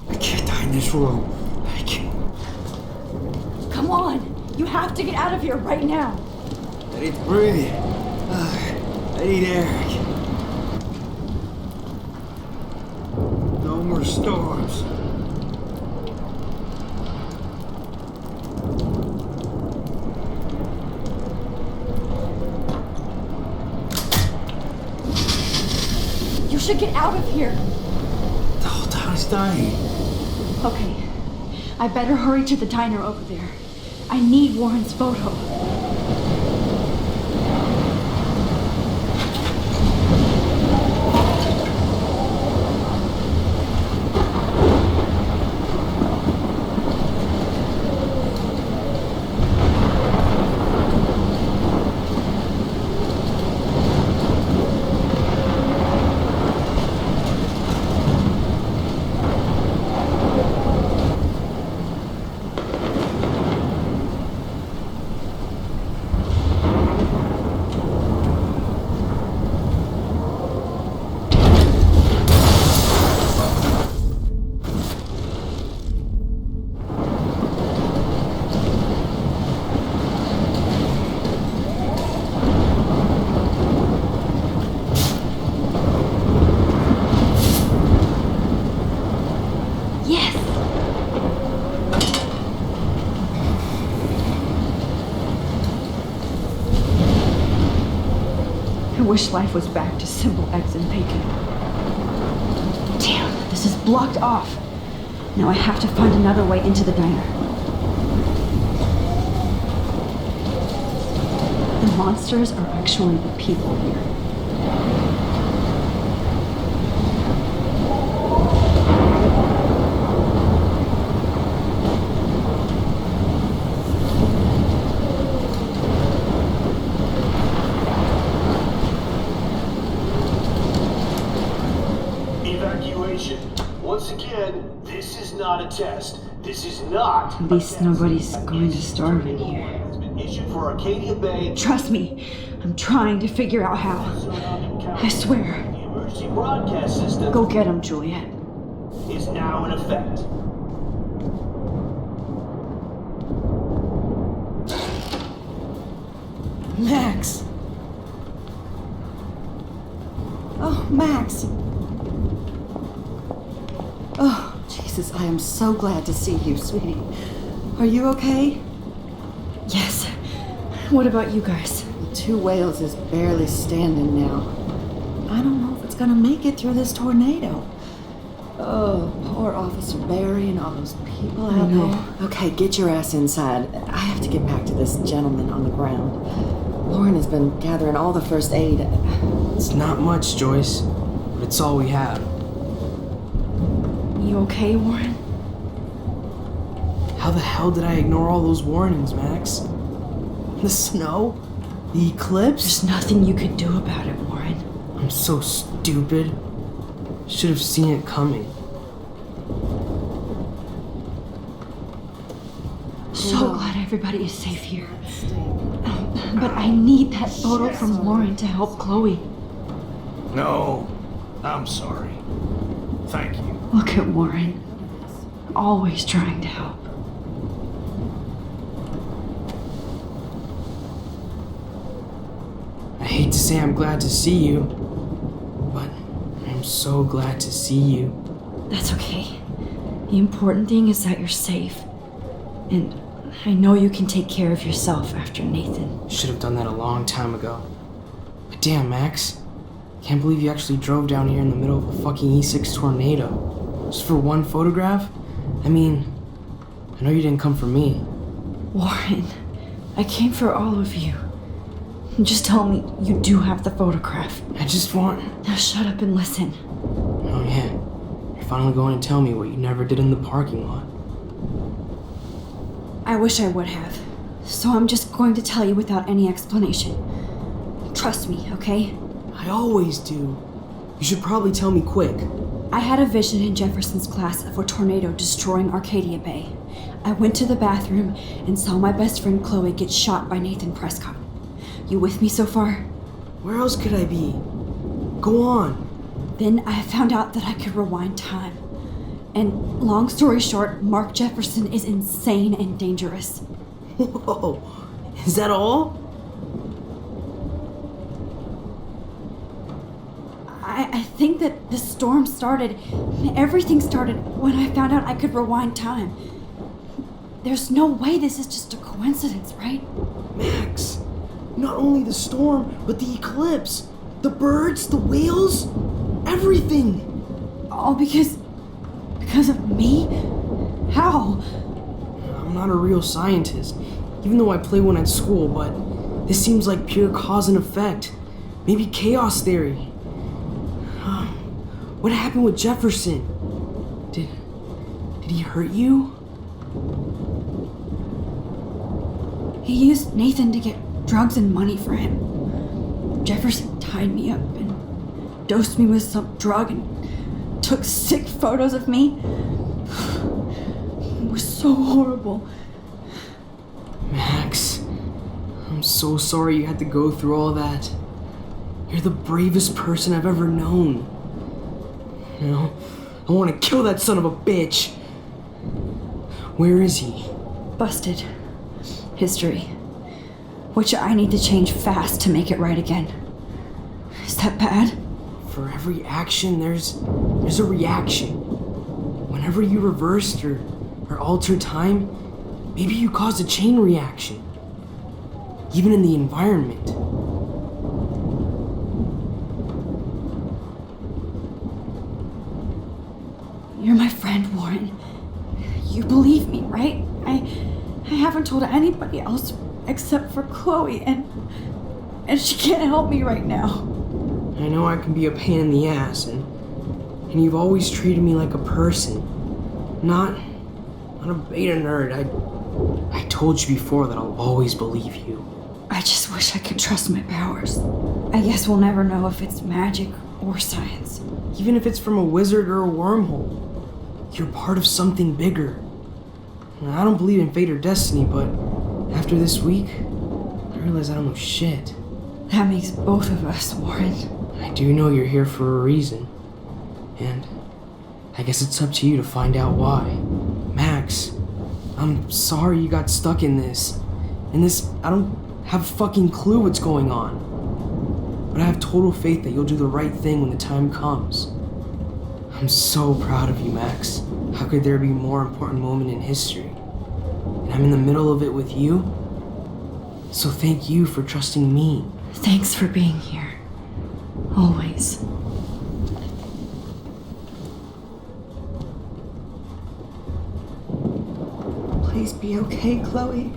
I can't die in this room. I can't. Come on. You have to get out of here right now. I need to breathe. I need air. No more storms. You should get out of here. The whole town is dying. Okay. I better hurry to the diner over there. I need Warren's photo. I wish life was back to simple eggs and bacon. Damn, this is blocked off. Now I have to find another way into the diner. The monsters are actually the people here. Once again, this is not a test. This is not. At least nobody's going to starve in here. Has been issued for Arcadia Bay. Trust me, I'm trying to figure out how. I swear. The emergency broadcast system Go get him, Juliet. is now in effect. Max! Oh, Max! Oh, Jesus, I am so glad to see you, sweetie. Are you okay? Yes. What about you guys? The Two Whales is barely standing now. I don't know if it's gonna make it through this tornado. Oh, poor Officer Barry and all those people out there. Okay, get your ass inside. I have to get back to this gentleman on the ground. Lauren has been gathering all the first aid. It's not much, Joyce, but it's all we have. You okay, Warren? How the hell did I ignore all those warnings, Max? The snow? The eclipse? There's nothing you could do about it, Warren. I'm so stupid. Should have seen it coming. So glad everybody is safe here. But I need that photo from Lauren to help Chloe. No, I'm sorry. Thank you. Look at Warren. Always trying to help. I hate to say I'm glad to see you, but I'm so glad to see you. That's okay. The important thing is that you're safe. And I know you can take care of yourself after Nathan. Should have done that a long time ago. But damn, Max. Can't believe you actually drove down here in the middle of a fucking E6 tornado. Just for one photograph? I mean, I know you didn't come for me. Warren, I came for all of you. Just tell me you do have the photograph. I just want... Now shut up and listen. Oh yeah, you're finally going to tell me what you never did in the parking lot. I wish I would have. So I'm just going to tell you without any explanation. Trust me, okay? I always do. You should probably tell me quick. I had a vision in Jefferson's class of a tornado destroying Arcadia Bay. I went to the bathroom and saw my best friend Chloe get shot by Nathan Prescott. You with me so far? Where else could I be? Go on. Then I found out that I could rewind time. And long story short, Mark Jefferson is insane and dangerous. Whoa, is that all? I think that the storm started, everything started when I found out I could rewind time. There's no way this is just a coincidence, right? Max, not only the storm, but the eclipse, the birds, the whales, everything. All because of me? How? I'm not a real scientist, even though I play one at school, but this seems like pure cause and effect. Maybe chaos theory. What happened with Jefferson? Did he hurt you? He used Nathan to get drugs and money for him. Jefferson tied me up and dosed me with some drug and took sick photos of me. It was so horrible. Max, I'm so sorry you had to go through all that. You're the bravest person I've ever known. You know, I want to kill that son of a bitch. Where is he? Busted. History. Which I need to change fast to make it right again. Is that bad? For every action, there's a reaction. Whenever you reversed or altered time, maybe you caused a chain reaction. Even in the environment. You're my friend, Warren. You believe me, right? I haven't told anybody else except for Chloe, and she can't help me right now. I know I can be a pain in the ass, and you've always treated me like a person, not a beta nerd. I told you before that I'll always believe you. I just wish I could trust my powers. I guess we'll never know if it's magic or science. Even if it's from a wizard or a wormhole, you're part of something bigger. I don't believe in fate or destiny, but after this week, I realize I don't know shit. That makes both of us, Warren. I do know you're here for a reason. And I guess it's up to you to find out why. Max, I'm sorry you got stuck in this. I don't have a fucking clue what's going on. But I have total faith that you'll do the right thing when the time comes. I'm so proud of you, Max. How could there be a more important moment in history? And I'm in the middle of it with you. So thank you for trusting me. Thanks for being here. Always. Please be okay, Chloe.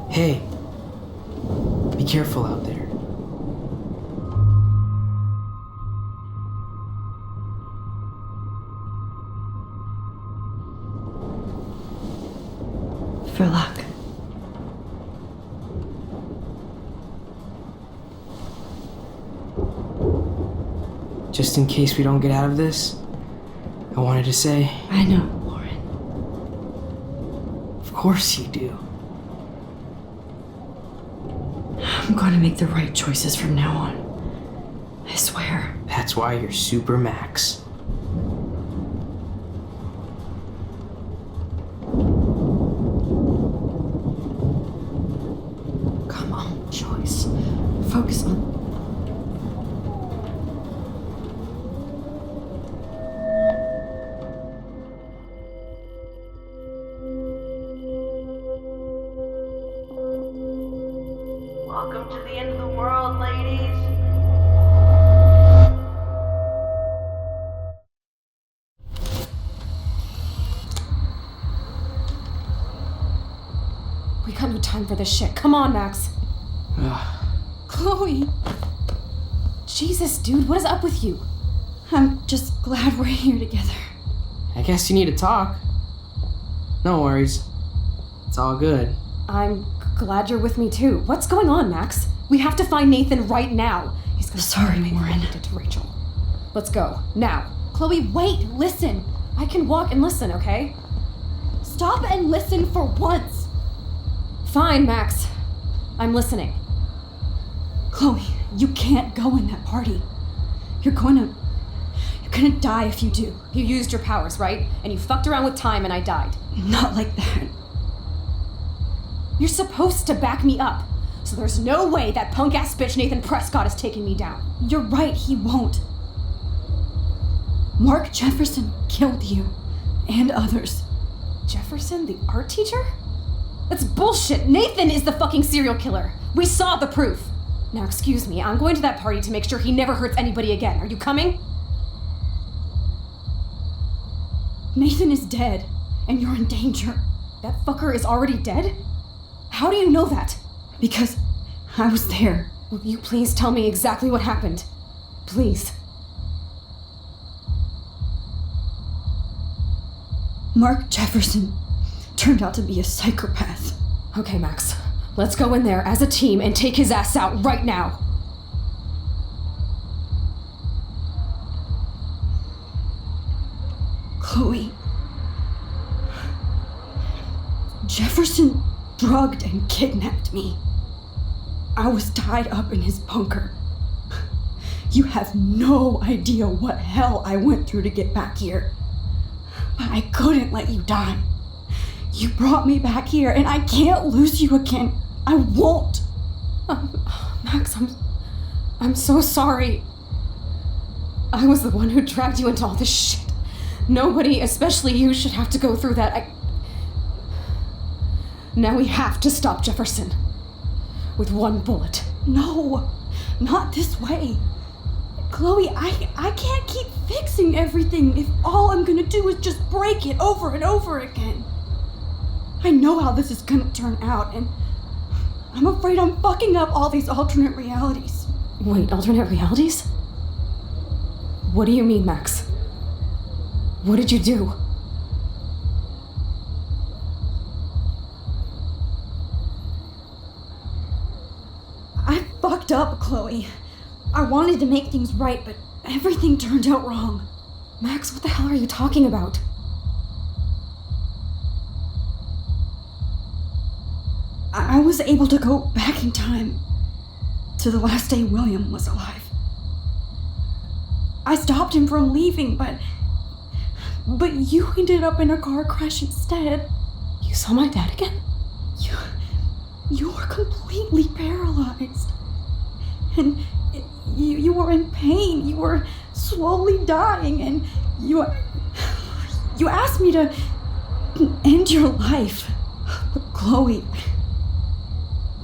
Hey, be careful out there. For luck. Just in case we don't get out of this, I wanted to say... I know, Warren. Of course you do. I'm going to make the right choices from now on. I swear. That's why you're Super Max. Come on, Joyce. Focus on... Welcome to the end of the world, ladies. We got no time for this shit. Come on, Max. Chloe! Jesus, dude, what is up with you? I'm just glad we're here together. I guess you need to talk. No worries. It's all good. I'm glad you're with me too. What's going on, Max? We have to find Nathan right now. He's gonna Sorry, me Warren. to Rachel. Let's go now. Chloe, wait, listen. I can walk and listen, okay? Stop and listen for once. Fine, Max. I'm listening. Chloe, you can't go in that party. You're gonna die if you do. You used your powers, right? And you fucked around with time and I died. Not like that. You're supposed to back me up. So there's no way that punk-ass bitch Nathan Prescott is taking me down. You're right, he won't. Mark Jefferson killed you. And others. Jefferson, the art teacher? That's bullshit. Nathan is the fucking serial killer. We saw the proof. Now, excuse me, I'm going to that party to make sure he never hurts anybody again. Are you coming? Nathan is dead, and you're in danger. That fucker is already dead? How do you know that? Because I was there. Will you please tell me exactly what happened? Please. Mark Jefferson turned out to be a psychopath. Okay, Max. Let's go in there as a team and take his ass out right now. Chloe. Jefferson drugged and kidnapped me. I was tied up in his bunker. You have no idea what hell I went through to get back here. But I couldn't let you die. You brought me back here, and I can't lose you again. I won't. Max, I'm so sorry. I was the one who dragged you into all this shit. Nobody, especially you, should have to go through that. Now we have to stop Jefferson. With one bullet. No, not this way. Chloe, I can't keep fixing everything if all I'm gonna do is just break it over and over again. I know how this is gonna turn out, and I'm afraid I'm fucking up all these alternate realities. Wait, alternate realities? What do you mean, Max? What did you do? I fucked up, Chloe. I wanted to make things right, but everything turned out wrong. Max, what the hell are you talking about? I was able to go back in time to the last day William was alive. I stopped him from leaving, but you ended up in a car crash instead. You saw my dad again? You were completely paralyzed. And you were in pain. You were slowly dying, and you asked me to end your life. But Chloe,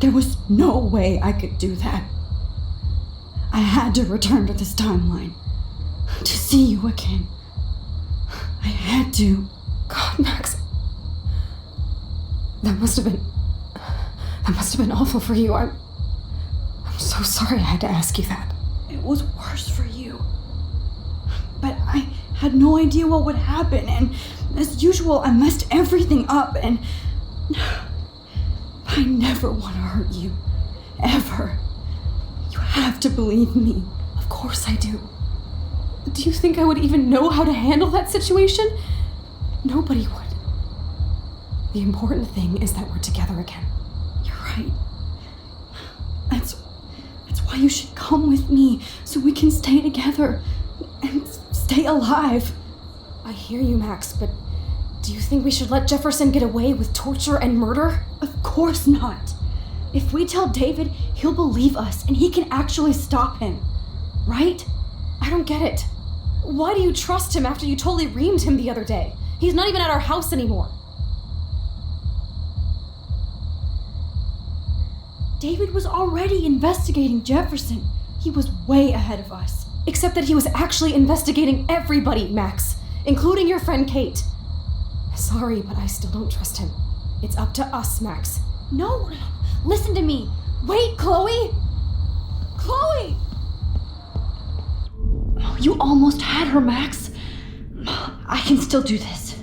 there was no way I could do that. I had to return to this timeline to see you again. I had to. God, Max. That must have been awful for you. I'm so sorry I had to ask you that. It was worse for you. But I had no idea what would happen, and as usual, I messed everything up, and I never want to hurt you. Ever. You have to believe me. Of course I do. Do you think I would even know how to handle that situation? Nobody would. The important thing is that we're together again. You're right. That's why you should come with me, so we can stay together and stay alive. I hear you, Max, but do you think we should let Jefferson get away with torture and murder? Of course not. If we tell David, he'll believe us and he can actually stop him. Right? I don't get it. Why do you trust him after you totally reamed him the other day? He's not even at our house anymore. David was already investigating Jefferson. He was way ahead of us. Except that he was actually investigating everybody, Max, including your friend Kate. Sorry, but I still don't trust him. It's up to us, Max. No, listen to me. Wait, Chloe! Chloe! Oh, you almost had her, Max. I can still do this.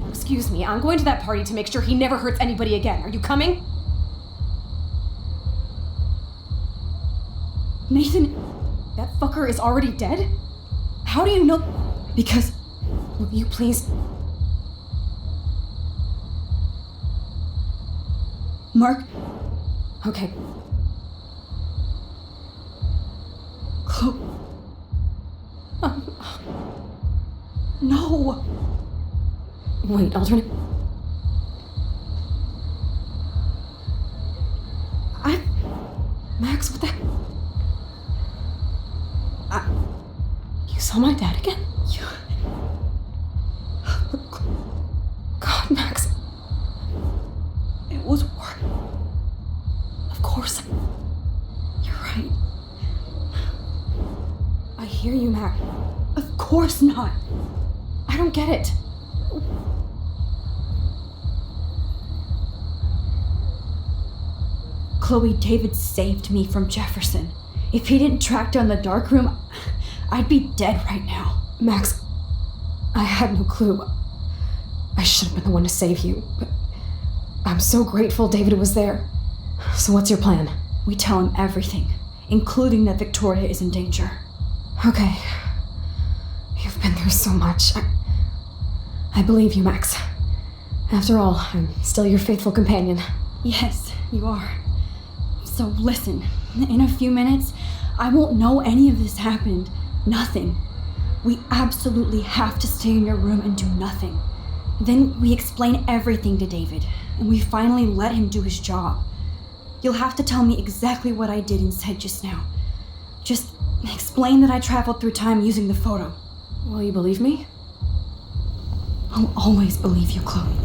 Excuse me, I'm going to that party to make sure he never hurts anybody again. Are you coming? Nathan, that fucker is already dead? How do you know? Because... Will you please... Mark? Okay. Chloe. No! Wait, alternate. Max, what the? You saw my dad again? God, Max. It was work. Of course. You're right. I hear you, Max. Of course not. I don't get it. Chloe, David saved me from Jefferson. If he didn't track down the dark room, I'd be dead right now. Max, I had no clue. I should have been the one to save you, but I'm so grateful David was there. So what's your plan? We tell him everything, including that Victoria is in danger. Okay. You've been through so much. I believe you, Max. After all, I'm still your faithful companion. Yes, you are. So listen, in a few minutes, I won't know any of this happened. Nothing. We absolutely have to stay in your room and do nothing. Then we explain everything to David, and we finally let him do his job. You'll have to tell me exactly what I did and said just now. Just explain that I traveled through time using the photo. Will you believe me? I'll always believe you, Chloe.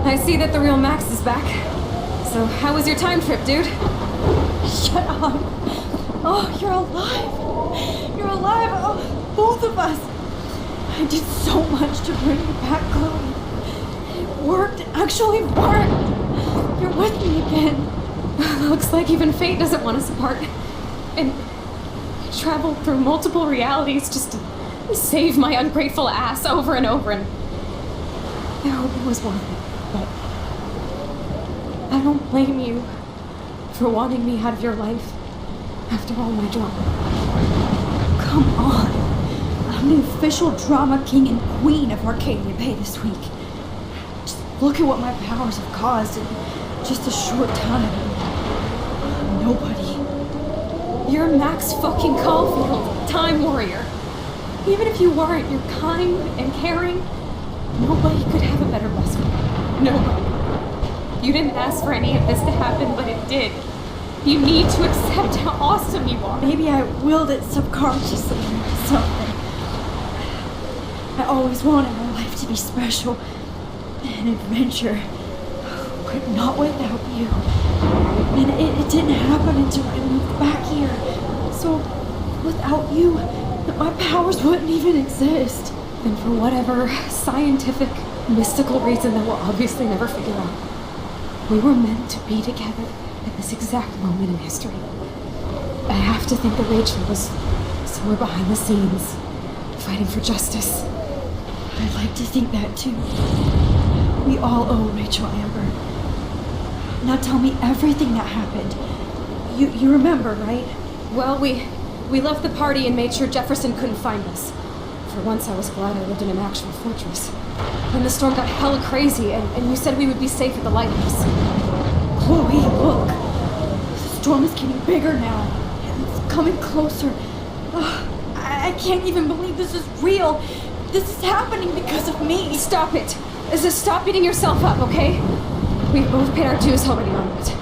I see that the real Max is back. So how was your time trip, dude? Shut up. Oh, you're alive. You're alive. Oh, both of us. I did so much to bring you back, Chloe. It worked. It actually worked. You're with me again. Looks like even fate doesn't want us apart. And I traveled through multiple realities just to save my ungrateful ass over and over, and I hope it was worth it. But I don't blame you for wanting me out of your life after all my drama. Come on. I'm the official drama king and queen of Arcadia Bay this week. Just look at what my powers have caused in just a short time. Nobody. You're Max fucking Caulfield, Time Warrior. Even if you weren't, you're kind and caring. Nobody could have a better best friend. Nobody. You didn't ask for any of this to happen, but it did. You need to accept how awesome you are. Maybe I willed it subconsciously or something. I always wanted my life to be special, an adventure, but not without you. And it didn't happen until I moved back here. So without you, my powers wouldn't even exist. And for whatever scientific, mystical reason that we'll obviously never figure out, we were meant to be together at this exact moment in history. I have to think that Rachel was somewhere behind the scenes, fighting for justice. I'd like to think that too. We all owe Rachel Amber. Now tell me everything that happened. You remember, right? Well, we left the party and made sure Jefferson couldn't find us. For once, I was glad I lived in an actual fortress. Then the storm got hella crazy, and you said we would be safe at the lighthouse. Chloe, look! The storm is getting bigger now. It's coming closer. I can't even believe this is real. This is happening because of me. Stop it. Just stop beating yourself up, okay? We've both paid our dues already on it.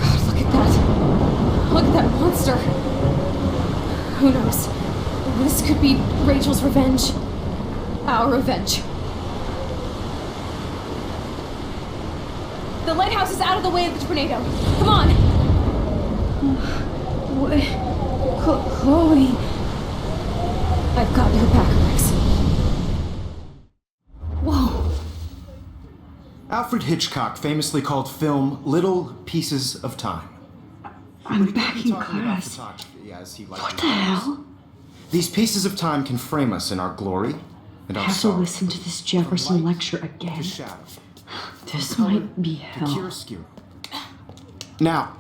God, look at that. Look at that monster. Who knows? This could be Rachel's revenge. Our revenge. The lighthouse is out of the way of the tornado. Come on! Chloe... I've got your back, Max. Whoa. Alfred Hitchcock famously called film little pieces of time. I'm back in class. What the hell? These pieces of time can frame us in our glory and our I have to sorrow. listen to this Jefferson lecture again. This might be hell. Now,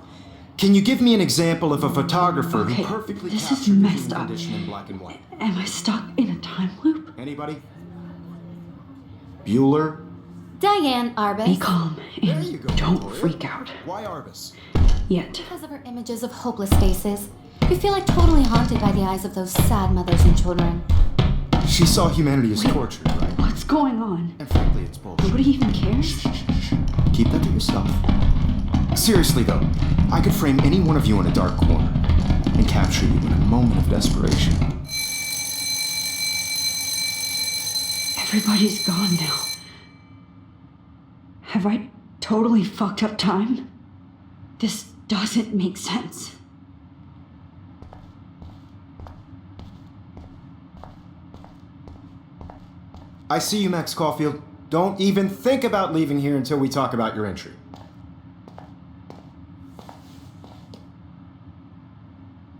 can you give me an example of a photographer Okay, who perfectly this is captured the messed human up. condition in black and white? Am I stuck in a time loop? Anybody? Bueller? Diane Arbus. Be calm and don't freak out. Why Arbus? Yet. Because of her images of hopeless faces. You feel like totally haunted by the eyes of those sad mothers and children. She saw humanity as tortured, right? What's going on? And frankly, it's bullshit. Nobody even cares? Keep that to yourself. Seriously, though, I could frame any one of you in a dark corner and capture you in a moment of desperation. Everybody's gone now. Have I totally fucked up time? This doesn't make sense. I see you, Max Caulfield. Don't even think about leaving here until we talk about your entry.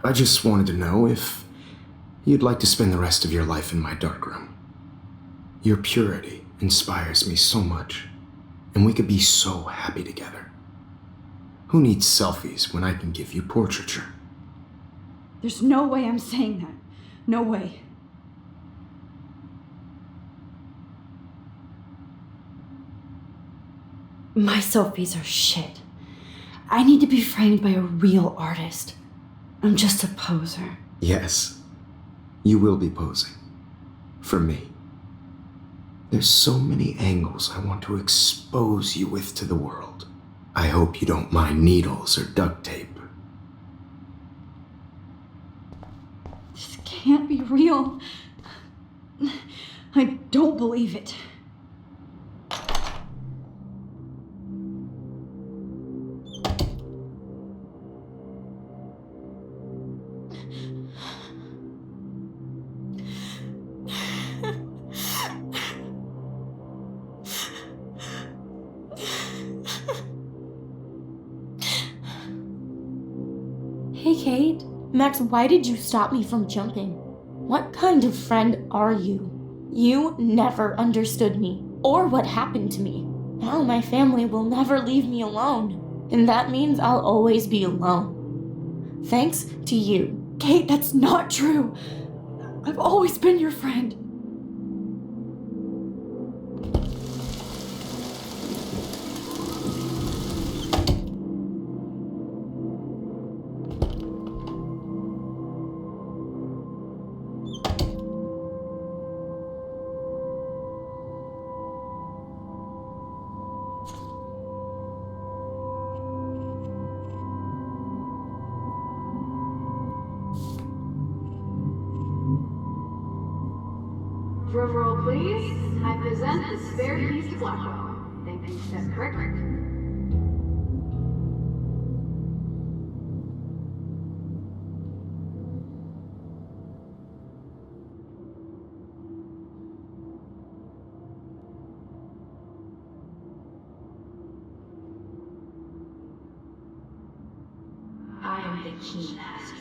I just wanted to know if you'd like to spend the rest of your life in my darkroom. Your purity inspires me so much, and we could be so happy together. Who needs selfies when I can give you portraiture? There's no way I'm saying that. No way. My selfies are shit. I need to be framed by a real artist. I'm just a poser. Yes, you will be posing. For me. There's so many angles I want to expose you with to the world. I hope you don't mind needles or duct tape. This can't be real. I don't believe it. Hey, Kate. Max, why did you stop me from jumping? What kind of friend are you? You never understood me, or what happened to me. Now my family will never leave me alone, and that means I'll always be alone. Thanks to you. Kate, that's not true. I've always been your friend. Drum roll, please. I present the spare piece to Blackwell. Thank you, Step Crick. I am the key master.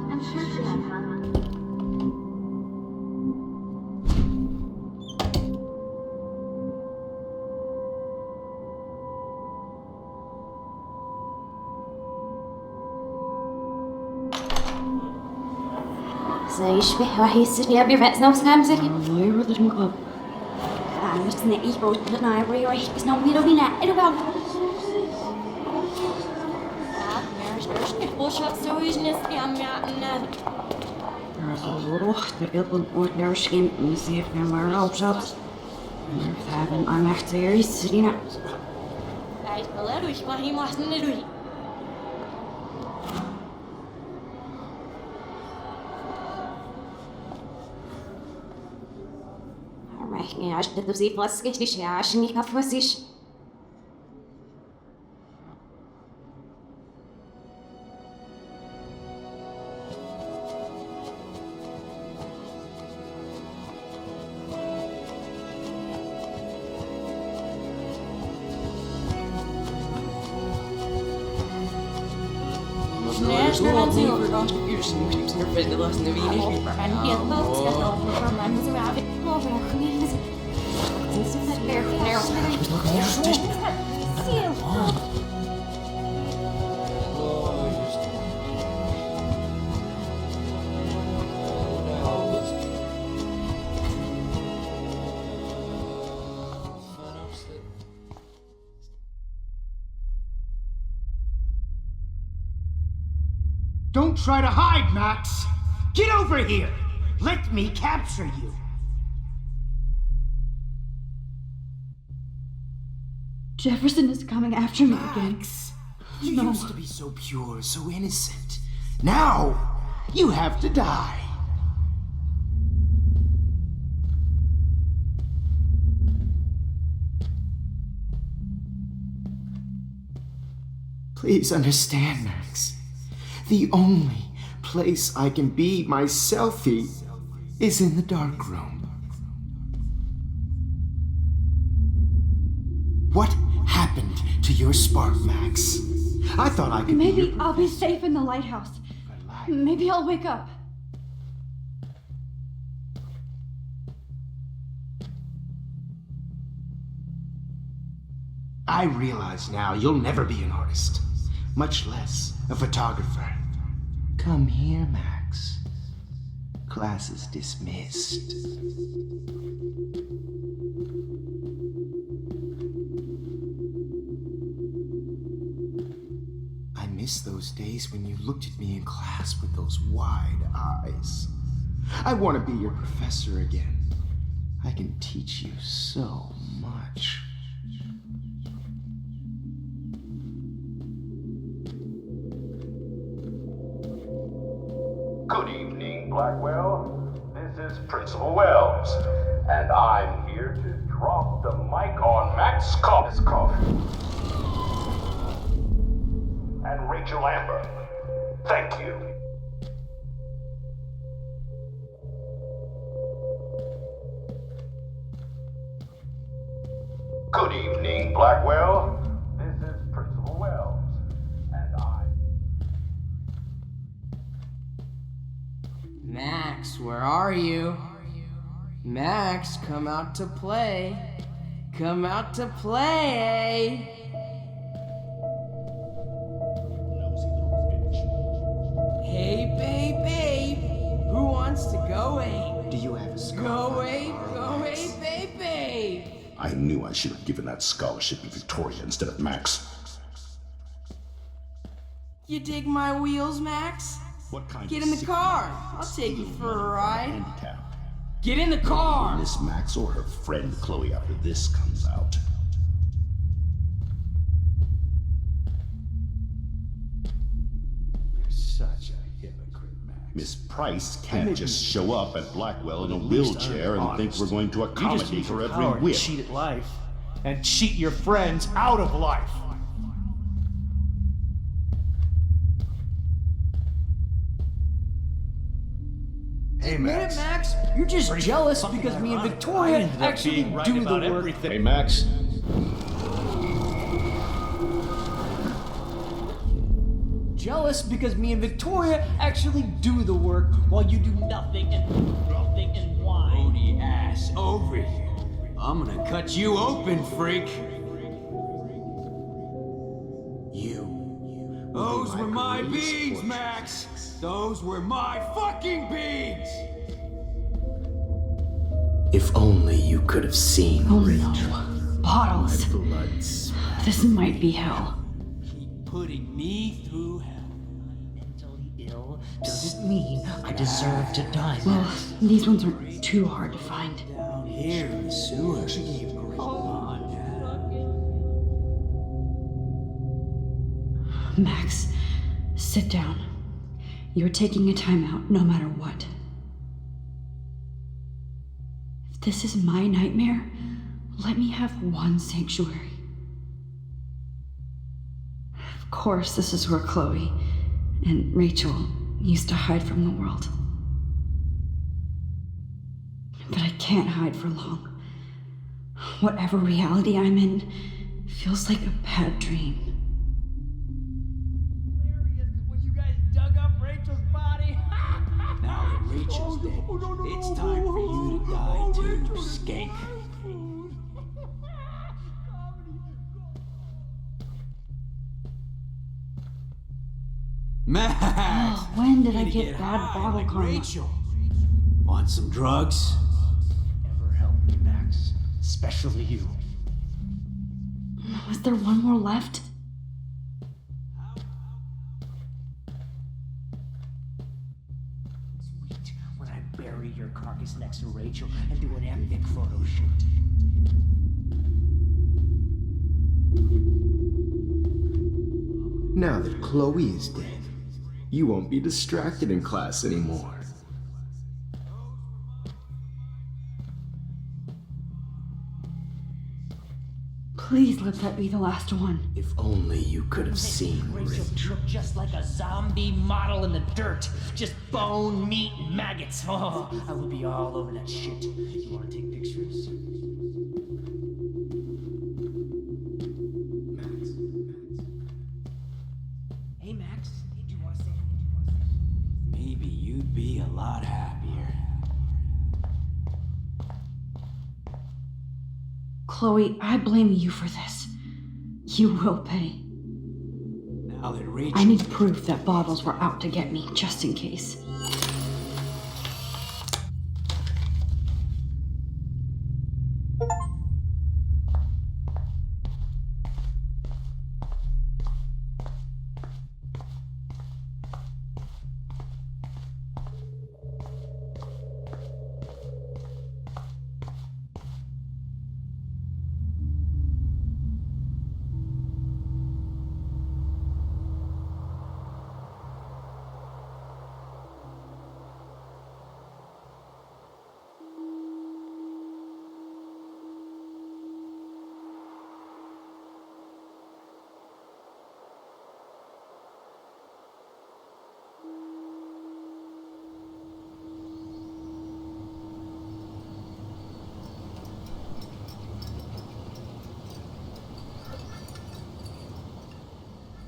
I'm sure she had fun. زي يشبه واحد يستني أبي بعد نفس نعم زكي. غير الرقم. just in the ego, but no, right, it's not weird, not it about. Bullshit, so is this damn mountain. De ilpen wordt naar schim en ze heeft naar maar opzat. I'm echt serious, Serena. Hij is wel erg, maar hij mag niet doen. Ja, ich das sieht was richtig, ja, ich nicht auf was ich. Don't try to hide, Max! Get over here! Let me capture you! Jefferson is coming after me again. You used to be so pure, so innocent. Now, you have to die. Please understand, Max. The only place I can be myself is in the dark room. What happened to your spark, Max? I thought I could Maybe I'll be safe in the lighthouse. Maybe I'll wake up. I realize now you'll never be an artist, much less a photographer. Come here, Max. Class is dismissed. I miss those days when you looked at me in class with those wide eyes. I want to be your professor again. I can teach you so much. Good evening, Blackwell. This is Principal Wells, and I'm here to drop the mic on Max Caulfield and Rachel Amber. Thank you. Good evening, Blackwell. This is Principal Wells, and Max, where are you? Max, come out to play. Come out to play. Hey, babe. Who wants to go ape? Do you have a scarf? Go ape, babe. I knew I should have given that scholarship to Victoria instead of Max. You dig my wheels, Max? What kind Get of in the car. I'll take you for a ride. handicap? Get in the car. Miss Max or her friend Chloe after this comes out. You're such a hypocrite, Max. Miss Price can't just show up at Blackwell in a wheelchair and think we're going to accommodate her every whim. Cheat at life, and cheat your friends out of life. Hey, Max. Max, you're just jealous because me and Victoria actually do the work. Hey, Max. Jealous because me and Victoria actually do the work while you do nothing and whine. Odie ass over here. I'm gonna cut you open, freak. Those were my beads, Max. Those were my fucking beads. If only you could have seen Oh Rachel. no. Bottles. Blood This might be hell. Keep putting me through hell. Mentally ill doesn't mean I deserve to die. Well, these ones aren't too hard to find. Down here in the sewer. Max, sit down. You're taking a timeout no matter what. If this is my nightmare, let me have one sanctuary. Of course, this is where Chloe and Rachel used to hide from the world. But I can't hide for long. Whatever reality I'm in feels like a bad dream. When you guys dug up Rachel's body. Now that Rachel's dead, it's time for you to die too, skank. Max! Oh, when did I Need to get bad high bottle like karma? Rachel. Want some drugs? Ever help me, Max? Especially you. Was there one more left? Sweet. When I bury your carcass next to Rachel and do an epic photo shoot. Now that Chloe is dead, you won't be distracted in class anymore. Please let that be the last one. If only you could have seen Rachel Rachel. looked just like a zombie model in the dirt. Just bone, meat, and maggots. Oh, I would be all over that shit. You want to take pictures? Hey, Max. Do you want to say anything? Maybe you'd be a lot happier. Chloe, I blame you for this. You will pay. Now that Rachel... I need proof that bottles were out to get me, just in case.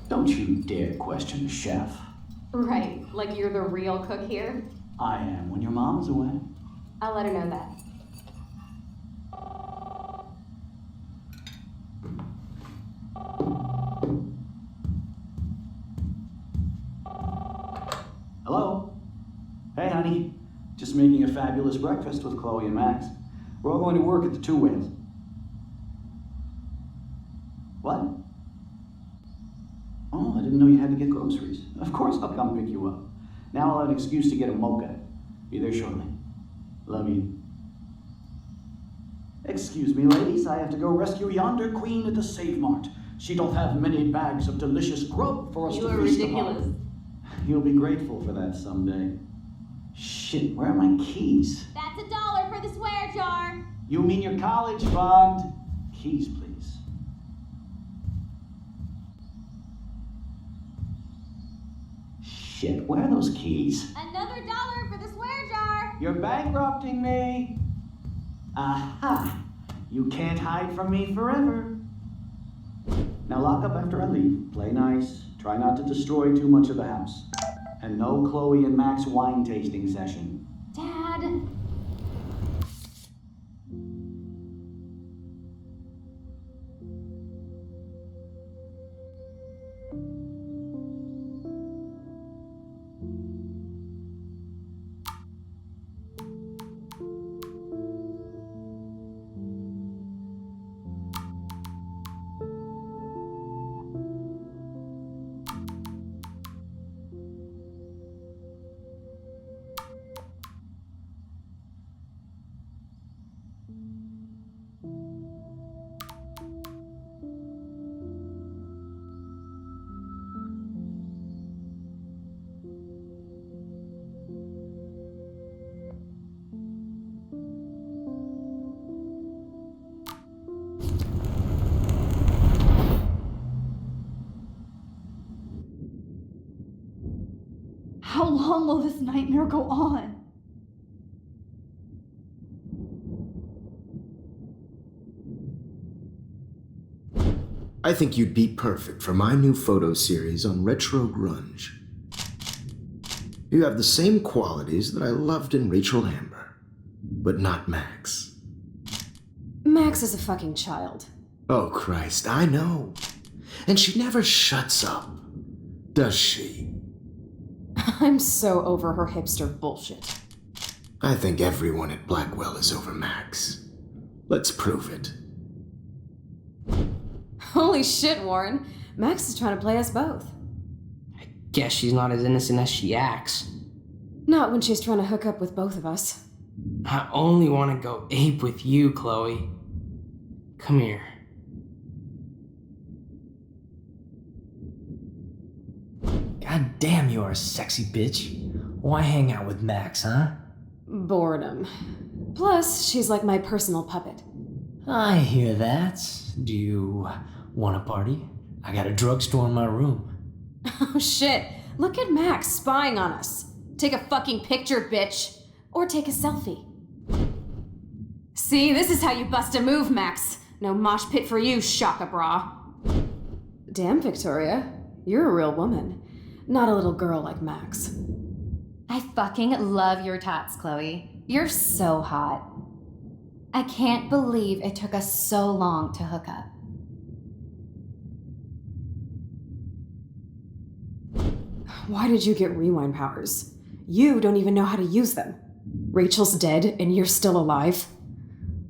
Don't you dare question the chef. Right, like you're the real cook here? I am when your mom's away. I'll let her know that. Hello? Hey, honey. Just making a fabulous breakfast with Chloe and Max. We're all going to work at the Two Whales. What? Oh, I didn't know you had to get groceries. Of course I'll come pick you up. Now I'll have an excuse to get a mocha. Be there shortly. Love you. Excuse me, ladies. I have to go rescue yonder queen at the Save Mart. She doth have many bags of delicious grub for us to feast upon. You'll be grateful for that someday. Shit, where are my keys? That's $1 for the swear jar. You mean your college fund? Keys, please. Shit, where are those keys? Another $1 for the swear jar. You're bankrupting me. Aha! You can't hide from me forever. Now lock up after I leave. Play nice. Try not to destroy too much of the house. And no Chloe and Max wine tasting session. Dad. long will this nightmare go on? I think you'd be perfect for my new photo series on retro grunge. You have the same qualities that I loved in Rachel Amber, but not Max. Max is a fucking child. Oh, Christ, I know. And she never shuts up, does she? I'm so over her hipster bullshit. I think everyone at Blackwell is over Max. Let's prove it. Holy shit, Warren. Max is trying to play us both. Guess she's not as innocent as she acts. Not when she's trying to hook up with both of us. I only want to go ape with you, Chloe. Come here. God damn, you are a sexy bitch. Why hang out with Max, huh? Boredom. Plus, she's like my personal puppet. I hear that. Do you want a party? I got a drugstore in my room. Oh shit, look at Max spying on us. Take a fucking picture, bitch. Or take a selfie. See, this is how you bust a move, Max. No mosh pit for you, Shaka Bra. Damn, Victoria. You're a real woman. Not a little girl like Max. I fucking love your tats, Chloe. You're so hot. I can't believe it took us so long to hook up. Why did you get rewind powers? You don't even know how to use them. Rachel's dead and you're still alive.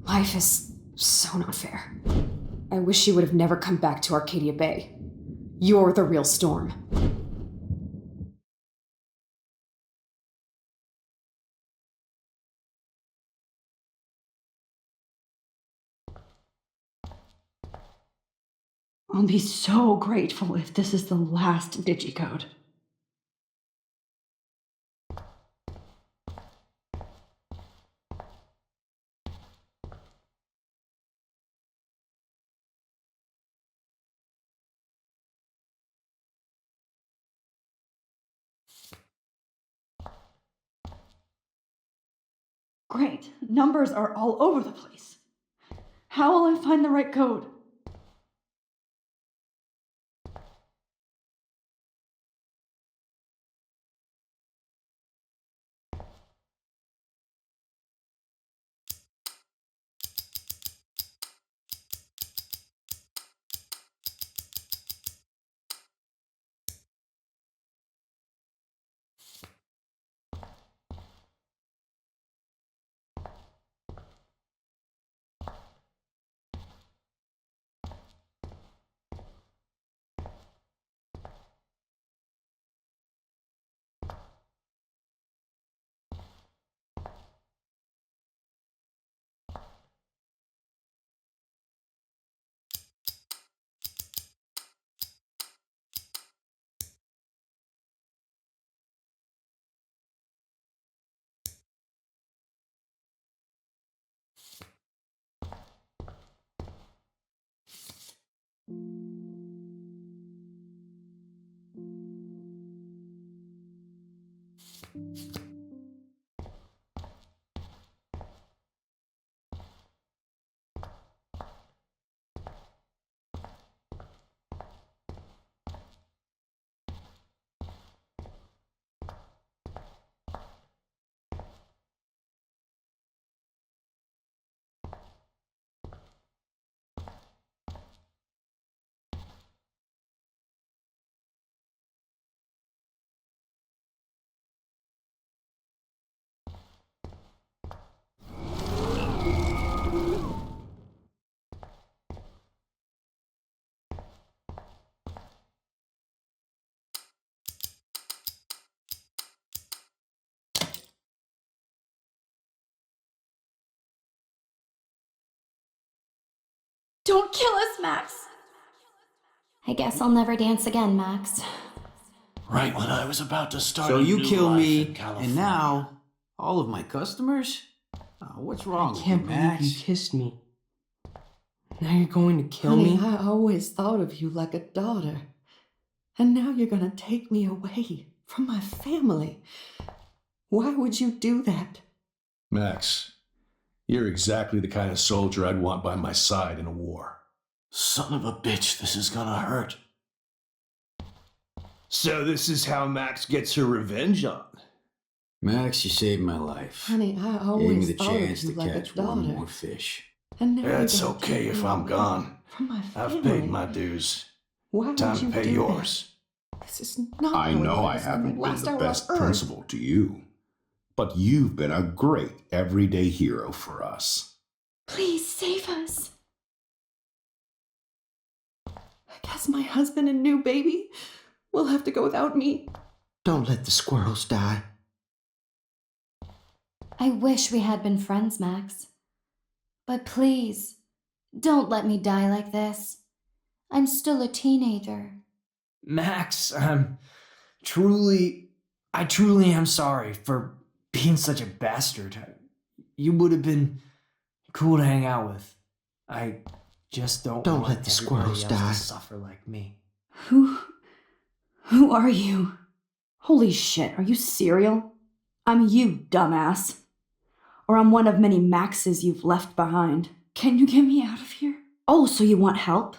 Life is so not fair. I wish you would have never come back to Arcadia Bay. You're the real Storm. I'll be so grateful if this is the last digicode. Great. Numbers are all over the place. How will I find the right code? Don't kill us, Max! I guess I'll never dance again, Max. Right when I was about to start So a you new kill life me, in California. and now all of my customers? What's wrong with you, Max? You kissed me. Now you're going to kill Honey, me? I always thought of you like a daughter. And now you're gonna take me away From my family. Why would you do that? Max, you're exactly the kind of soldier I'd want by my side in a war. Son of a bitch, this is gonna hurt. So this is how Max gets her revenge on. Max, you saved my life. Honey, I Gave me always the thought of chance you to like a catch one daughter. more fish. And now It's you gotta okay take if me I'm away gone. From my family. I've paid my dues. Why Time would to you pay do yours. That? This is not I how know it I is. haven't been Last the hour on best Earth. principal to you, but you've been a great everyday hero for us. Please save us. I guess my husband and new baby will have to go without me. Don't let the squirrels die. I wish we had been friends, Max. But please, don't let me die like this. I'm still a teenager. Max, I truly am sorry for being such a bastard. You would have been cool to hang out with. I just don't Don't want let the everybody squirrels else die. to suffer like me. Who are you? Holy shit, are you serial? I'm you, dumbass. Or I'm one of many Maxes you've left behind. Can you get me out of here? Oh, so you want help?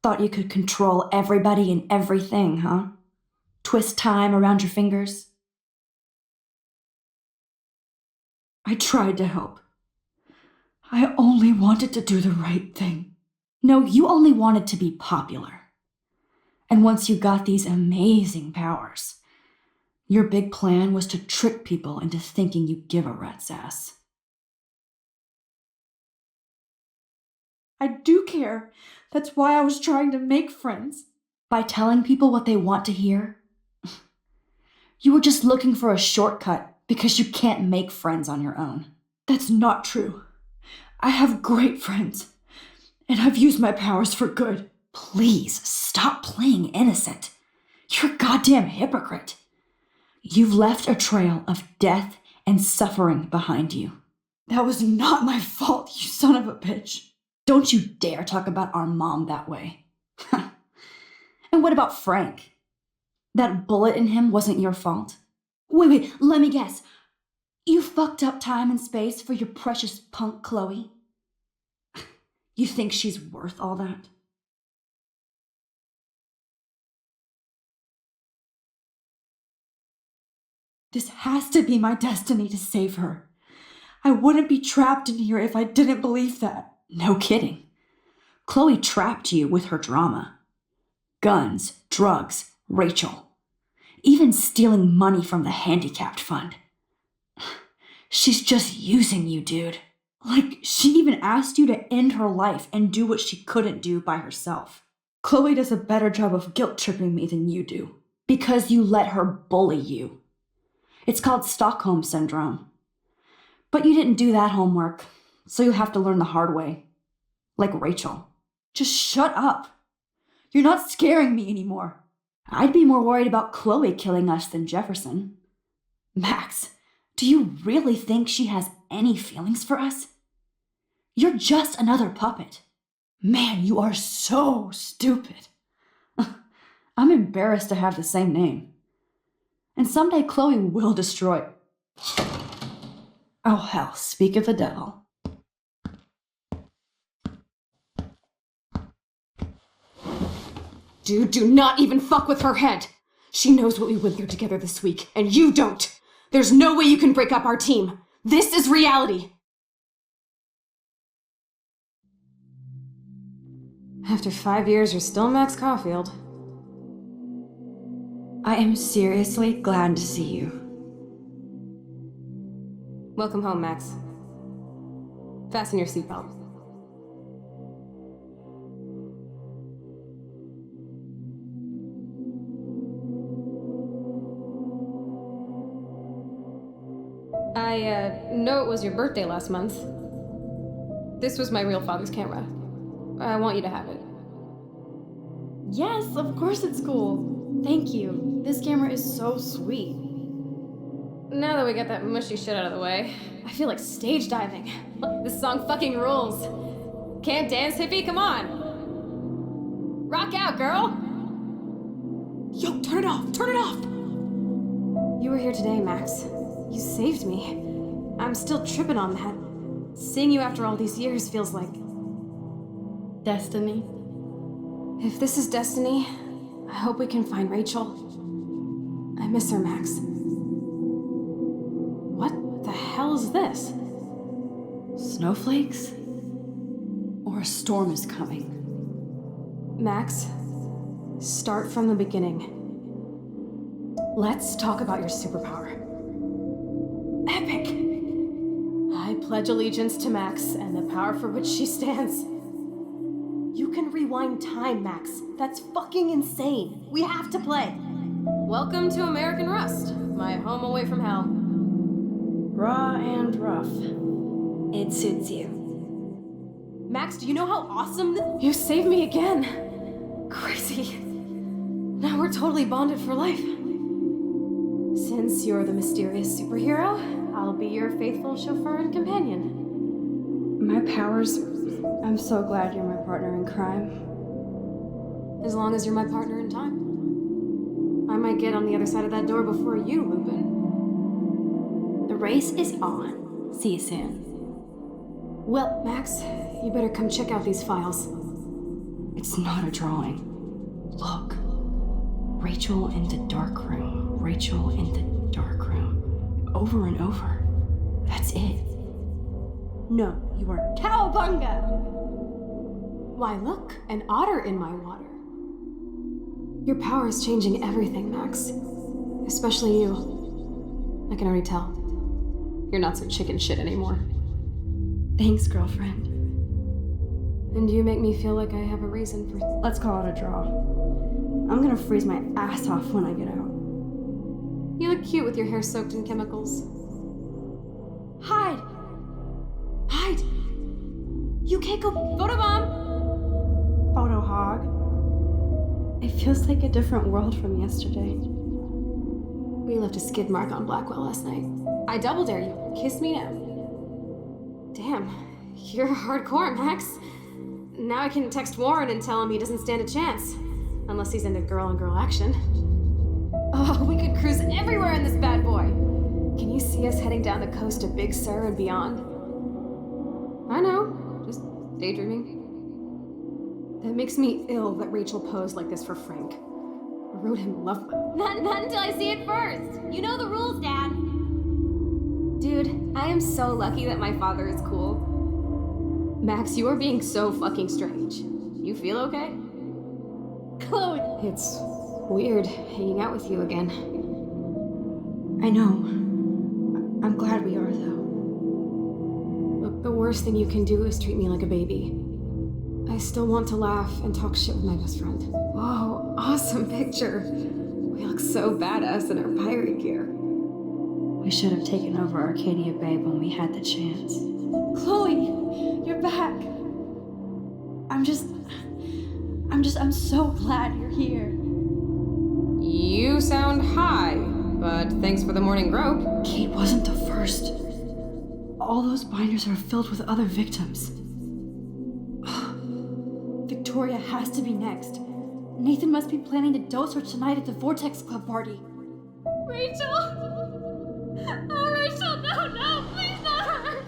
Thought you could control everybody and everything, huh? Twist time around your fingers? I tried to help. I only wanted to do the right thing. No, you only wanted to be popular. And once you got these amazing powers, your big plan was to trick people into thinking you give a rat's ass. I do care. That's why I was trying to make friends. By telling people what they want to hear. You were just looking for a shortcut because you can't make friends on your own. That's not true. I have great friends, and I've used my powers for good. Please stop playing innocent. You're a goddamn hypocrite. You've left a trail of death and suffering behind you. That was not my fault, you son of a bitch. Don't you dare talk about our mom that way. And what about Frank? That bullet in him wasn't your fault. Wait, let me guess. You fucked up time and space for your precious punk Chloe? You think she's worth all that? This has to be my destiny to save her. I wouldn't be trapped in here if I didn't believe that. No kidding. Chloe trapped you with her drama. Guns, drugs, Rachel. Even stealing money from the handicapped fund. She's just using you, dude. Like, she even asked you to end her life and do what she couldn't do by herself. Chloe does a better job of guilt-tripping me than you do. Because you let her bully you. It's called Stockholm Syndrome. But you didn't do that homework, so you have to learn the hard way. Like Rachel. Just shut up. You're not scaring me anymore. I'd be more worried about Chloe killing us than Jefferson. Max, do you really think she has any feelings for us? You're just another puppet. Man, you are so stupid. I'm embarrassed to have the same name. And someday Chloe will destroy. Oh hell, speak of the devil. Dude, do not even fuck with her head. She knows what we went through together this week, and you don't. There's no way you can break up our team. This is reality. After 5 years, you're still Max Caulfield. I am seriously glad to see you. Welcome home, Max. Fasten your seatbelt. I know it was your birthday last month. This was my real father's camera. I want you to have it. Yes, of course it's cool. Thank you. This camera is so sweet. Now that we got that mushy shit out of the way, I feel like stage diving. This song fucking rules. Can't dance, hippie? Come on. Rock out, girl. Yo, turn it off! Turn it off! You were here today, Max. You saved me. I'm still tripping on that. Seeing you after all these years feels like... Destiny. If this is destiny, I hope we can find Rachel. I miss her, Max. What the hell is this? Snowflakes? Or a storm is coming? Max, start from the beginning. Let's talk about your superpower. Epic! I pledge allegiance to Max and the power for which she stands. You can rewind time, Max. That's fucking insane. We have to play. Welcome to American Rust, my home away from hell. Raw and rough. It suits you. Max, do you know how awesome this... You saved me again. Crazy. Now we're totally bonded for life. Since you're the mysterious superhero, I'll be your faithful chauffeur and companion. My powers... I'm so glad you're my partner in crime. As long as you're my partner in time. I might get on the other side of that door before you, Lupin. The race is on. See you soon. Well, Max, you better come check out these files. It's not a drawing. Look. Rachel in the dark room. Rachel in the dark room. Over and over. That's it. No, you are cowabunga! Why, look, an otter in my water. Your power is changing everything, Max. Especially you. I can already tell. You're not so chicken shit anymore. Thanks, girlfriend. And you make me feel like I have a reason for... Let's call it a draw. I'm gonna freeze my ass off when I get out. You look cute with your hair soaked in chemicals. Hide! Hide! You can't go photobomb! Photo hog. It feels like a different world from yesterday. We left a skid mark on Blackwell last night. I double dare you. Kiss me now. Damn, you're hardcore, Max. Now I can text Warren and tell him he doesn't stand a chance. Unless he's into girl-on-girl action. Oh, we could cruise everywhere in this bad boy. Can you see us heading down the coast to Big Sur and beyond? I know, just daydreaming. That makes me ill that Rachel posed like this for Frank. I wrote him love... Not until I see it first. You know the rules, Dad. Dude, I am so lucky that my father is cool. Max, you are being so fucking strange. You feel okay? Chloe! It's weird hanging out with you again. I know. I'm glad we are, though. Look, the worst thing you can do is treat me like a baby. I still want to laugh and talk shit with my best friend. Whoa, awesome picture. We look so badass in our pirate gear. We should have taken over Arcadia Bay when we had the chance. Chloe, you're back. I'm so glad you're here. You sound high, but thanks for the morning grope. Kate wasn't the first. All those binders are filled with other victims. Victoria has to be next. Nathan must be planning to dose her tonight at the Vortex Club party. Rachel! Oh, Rachel, no, please not her!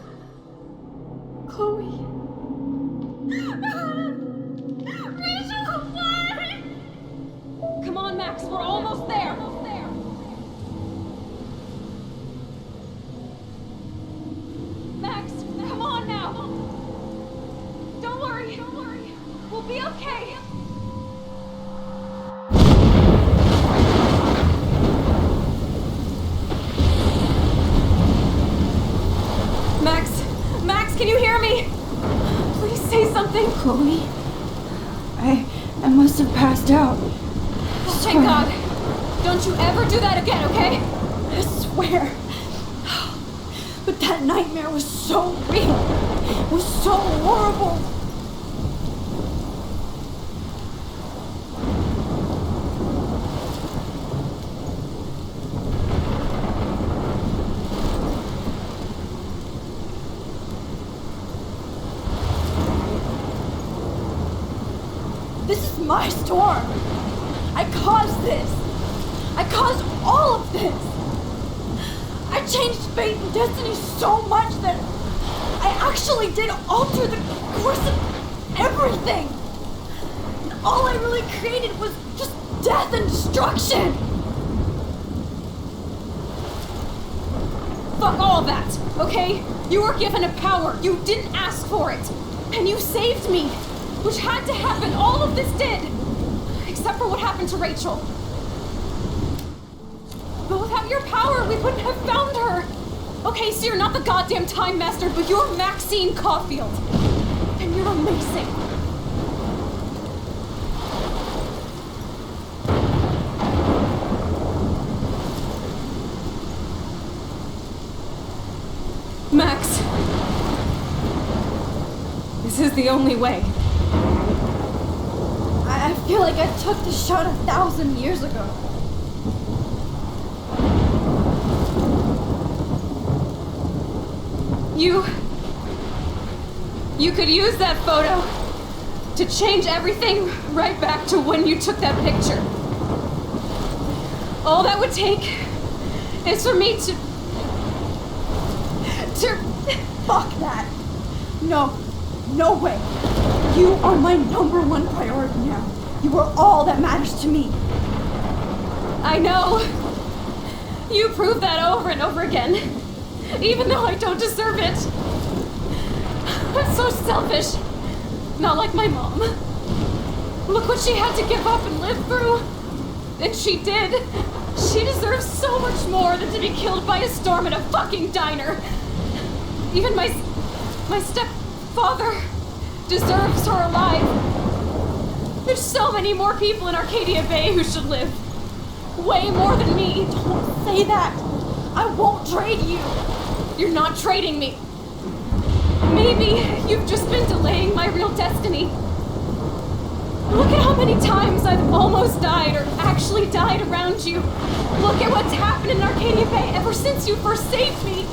Chloe. Rachel, why? Come on, Max, we're almost there. Max, come on now. Don't worry. We'll be okay. Max, can you hear me? Please say something. Chloe, I must have passed out. Oh, thank God. Don't you ever do that again, okay? I swear. But that nightmare was so real. It was so horrible. This is my storm. I caused this. I caused all of this! I changed fate and destiny so much that I actually did alter the course of everything! And all I really created was just death and destruction! Fuck all that, okay? You were given a power, you didn't ask for it! And you saved me! Which had to happen, all of this did! Except for what happened to Rachel. But without your power, we wouldn't have found her! Okay, so you're not the goddamn Time Master, but you're Maxine Caulfield. And you're amazing. Max. This is the only way. I feel like I took the shot 1,000 years ago. You could use that photo to change everything right back to when you took that picture. All that would take is for me to fuck that. No way. You are my #1 priority now. You are all that matters to me. I know. You prove that over and over again. Even though I don't deserve it. I'm so selfish. Not like my mom. Look what she had to give up and live through. And she did. She deserves so much more than to be killed by a storm at a fucking diner. Even my stepfather deserves her alive. There's so many more people in Arcadia Bay who should live. Way more than me. Don't say that. I won't trade you. You're not trading me. Maybe you've just been delaying my real destiny. Look at how many times I've almost died or actually died around you. Look at what's happened in Arcadia Bay ever since you first saved me.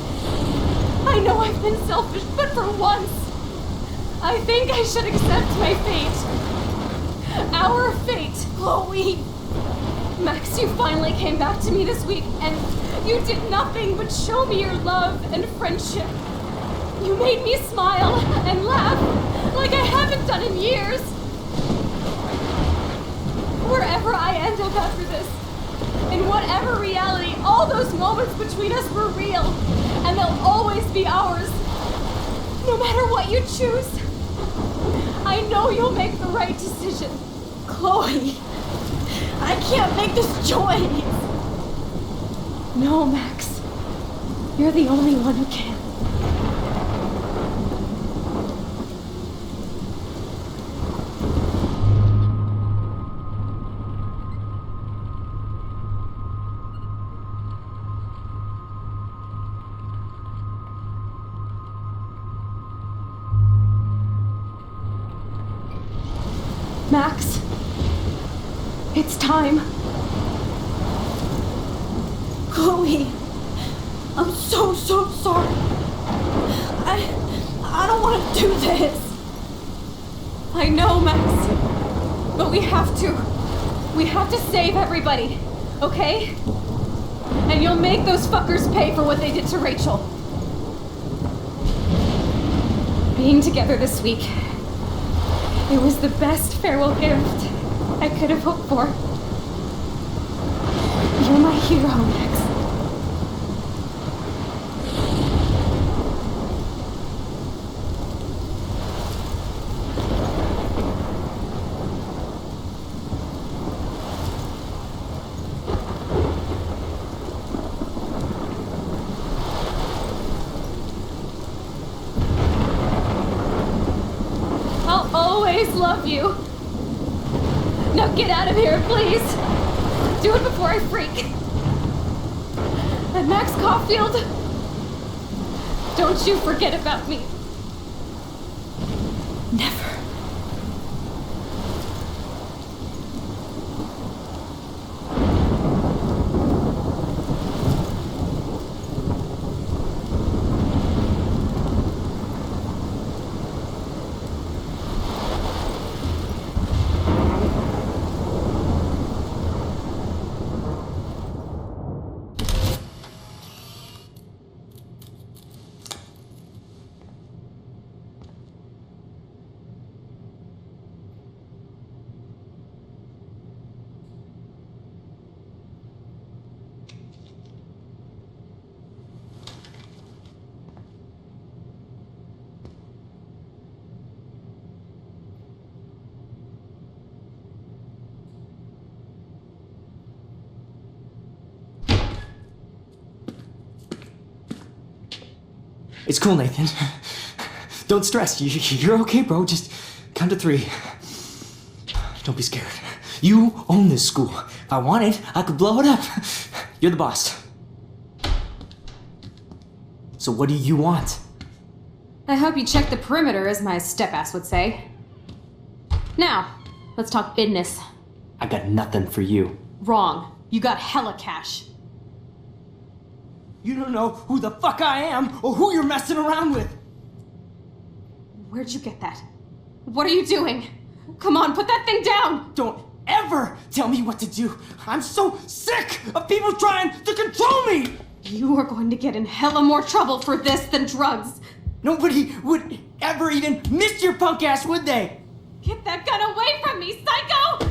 I know I've been selfish, but for once, I think I should accept my fate. Our fate, Chloe. Max, you finally came back to me this week, and you did nothing but show me your love and friendship. You made me smile and laugh like I haven't done in years. Wherever I end up after this, in whatever reality, all those moments between us were real, and they'll always be ours. No matter what you choose, I know you'll make the right decision. Chloe, I can't make this choice. No, Max. You're the only one who can. Max, it's time. Chloe, I'm so sorry. I don't want to do this. I know, Max, but we have to. We have to save everybody, okay? And you'll make those fuckers pay for what they did to Rachel. Being together this week, it was the best farewell gift I could have hoped for. You're my hero, Max. I'll always love you. Now get out of here, please. Do it before I freak. And Max Caulfield, don't you forget about me. Never. It's cool, Nathan. Don't stress. You're okay, bro. Just count to 3. Don't be scared. You own this school. If I wanted, I could blow it up. You're the boss. So what do you want? I hope you check the perimeter, as my step-ass would say. Now, let's talk business. I got nothing for you. Wrong. You got hella cash. You don't know who the fuck I am or who you're messing around with. Where'd you get that? What are you doing? Come on, put that thing down! Don't ever tell me what to do. I'm so sick of people trying to control me! You are going to get in hella more trouble for this than drugs. Nobody would ever even miss your punk ass, would they? Get that gun away from me, psycho!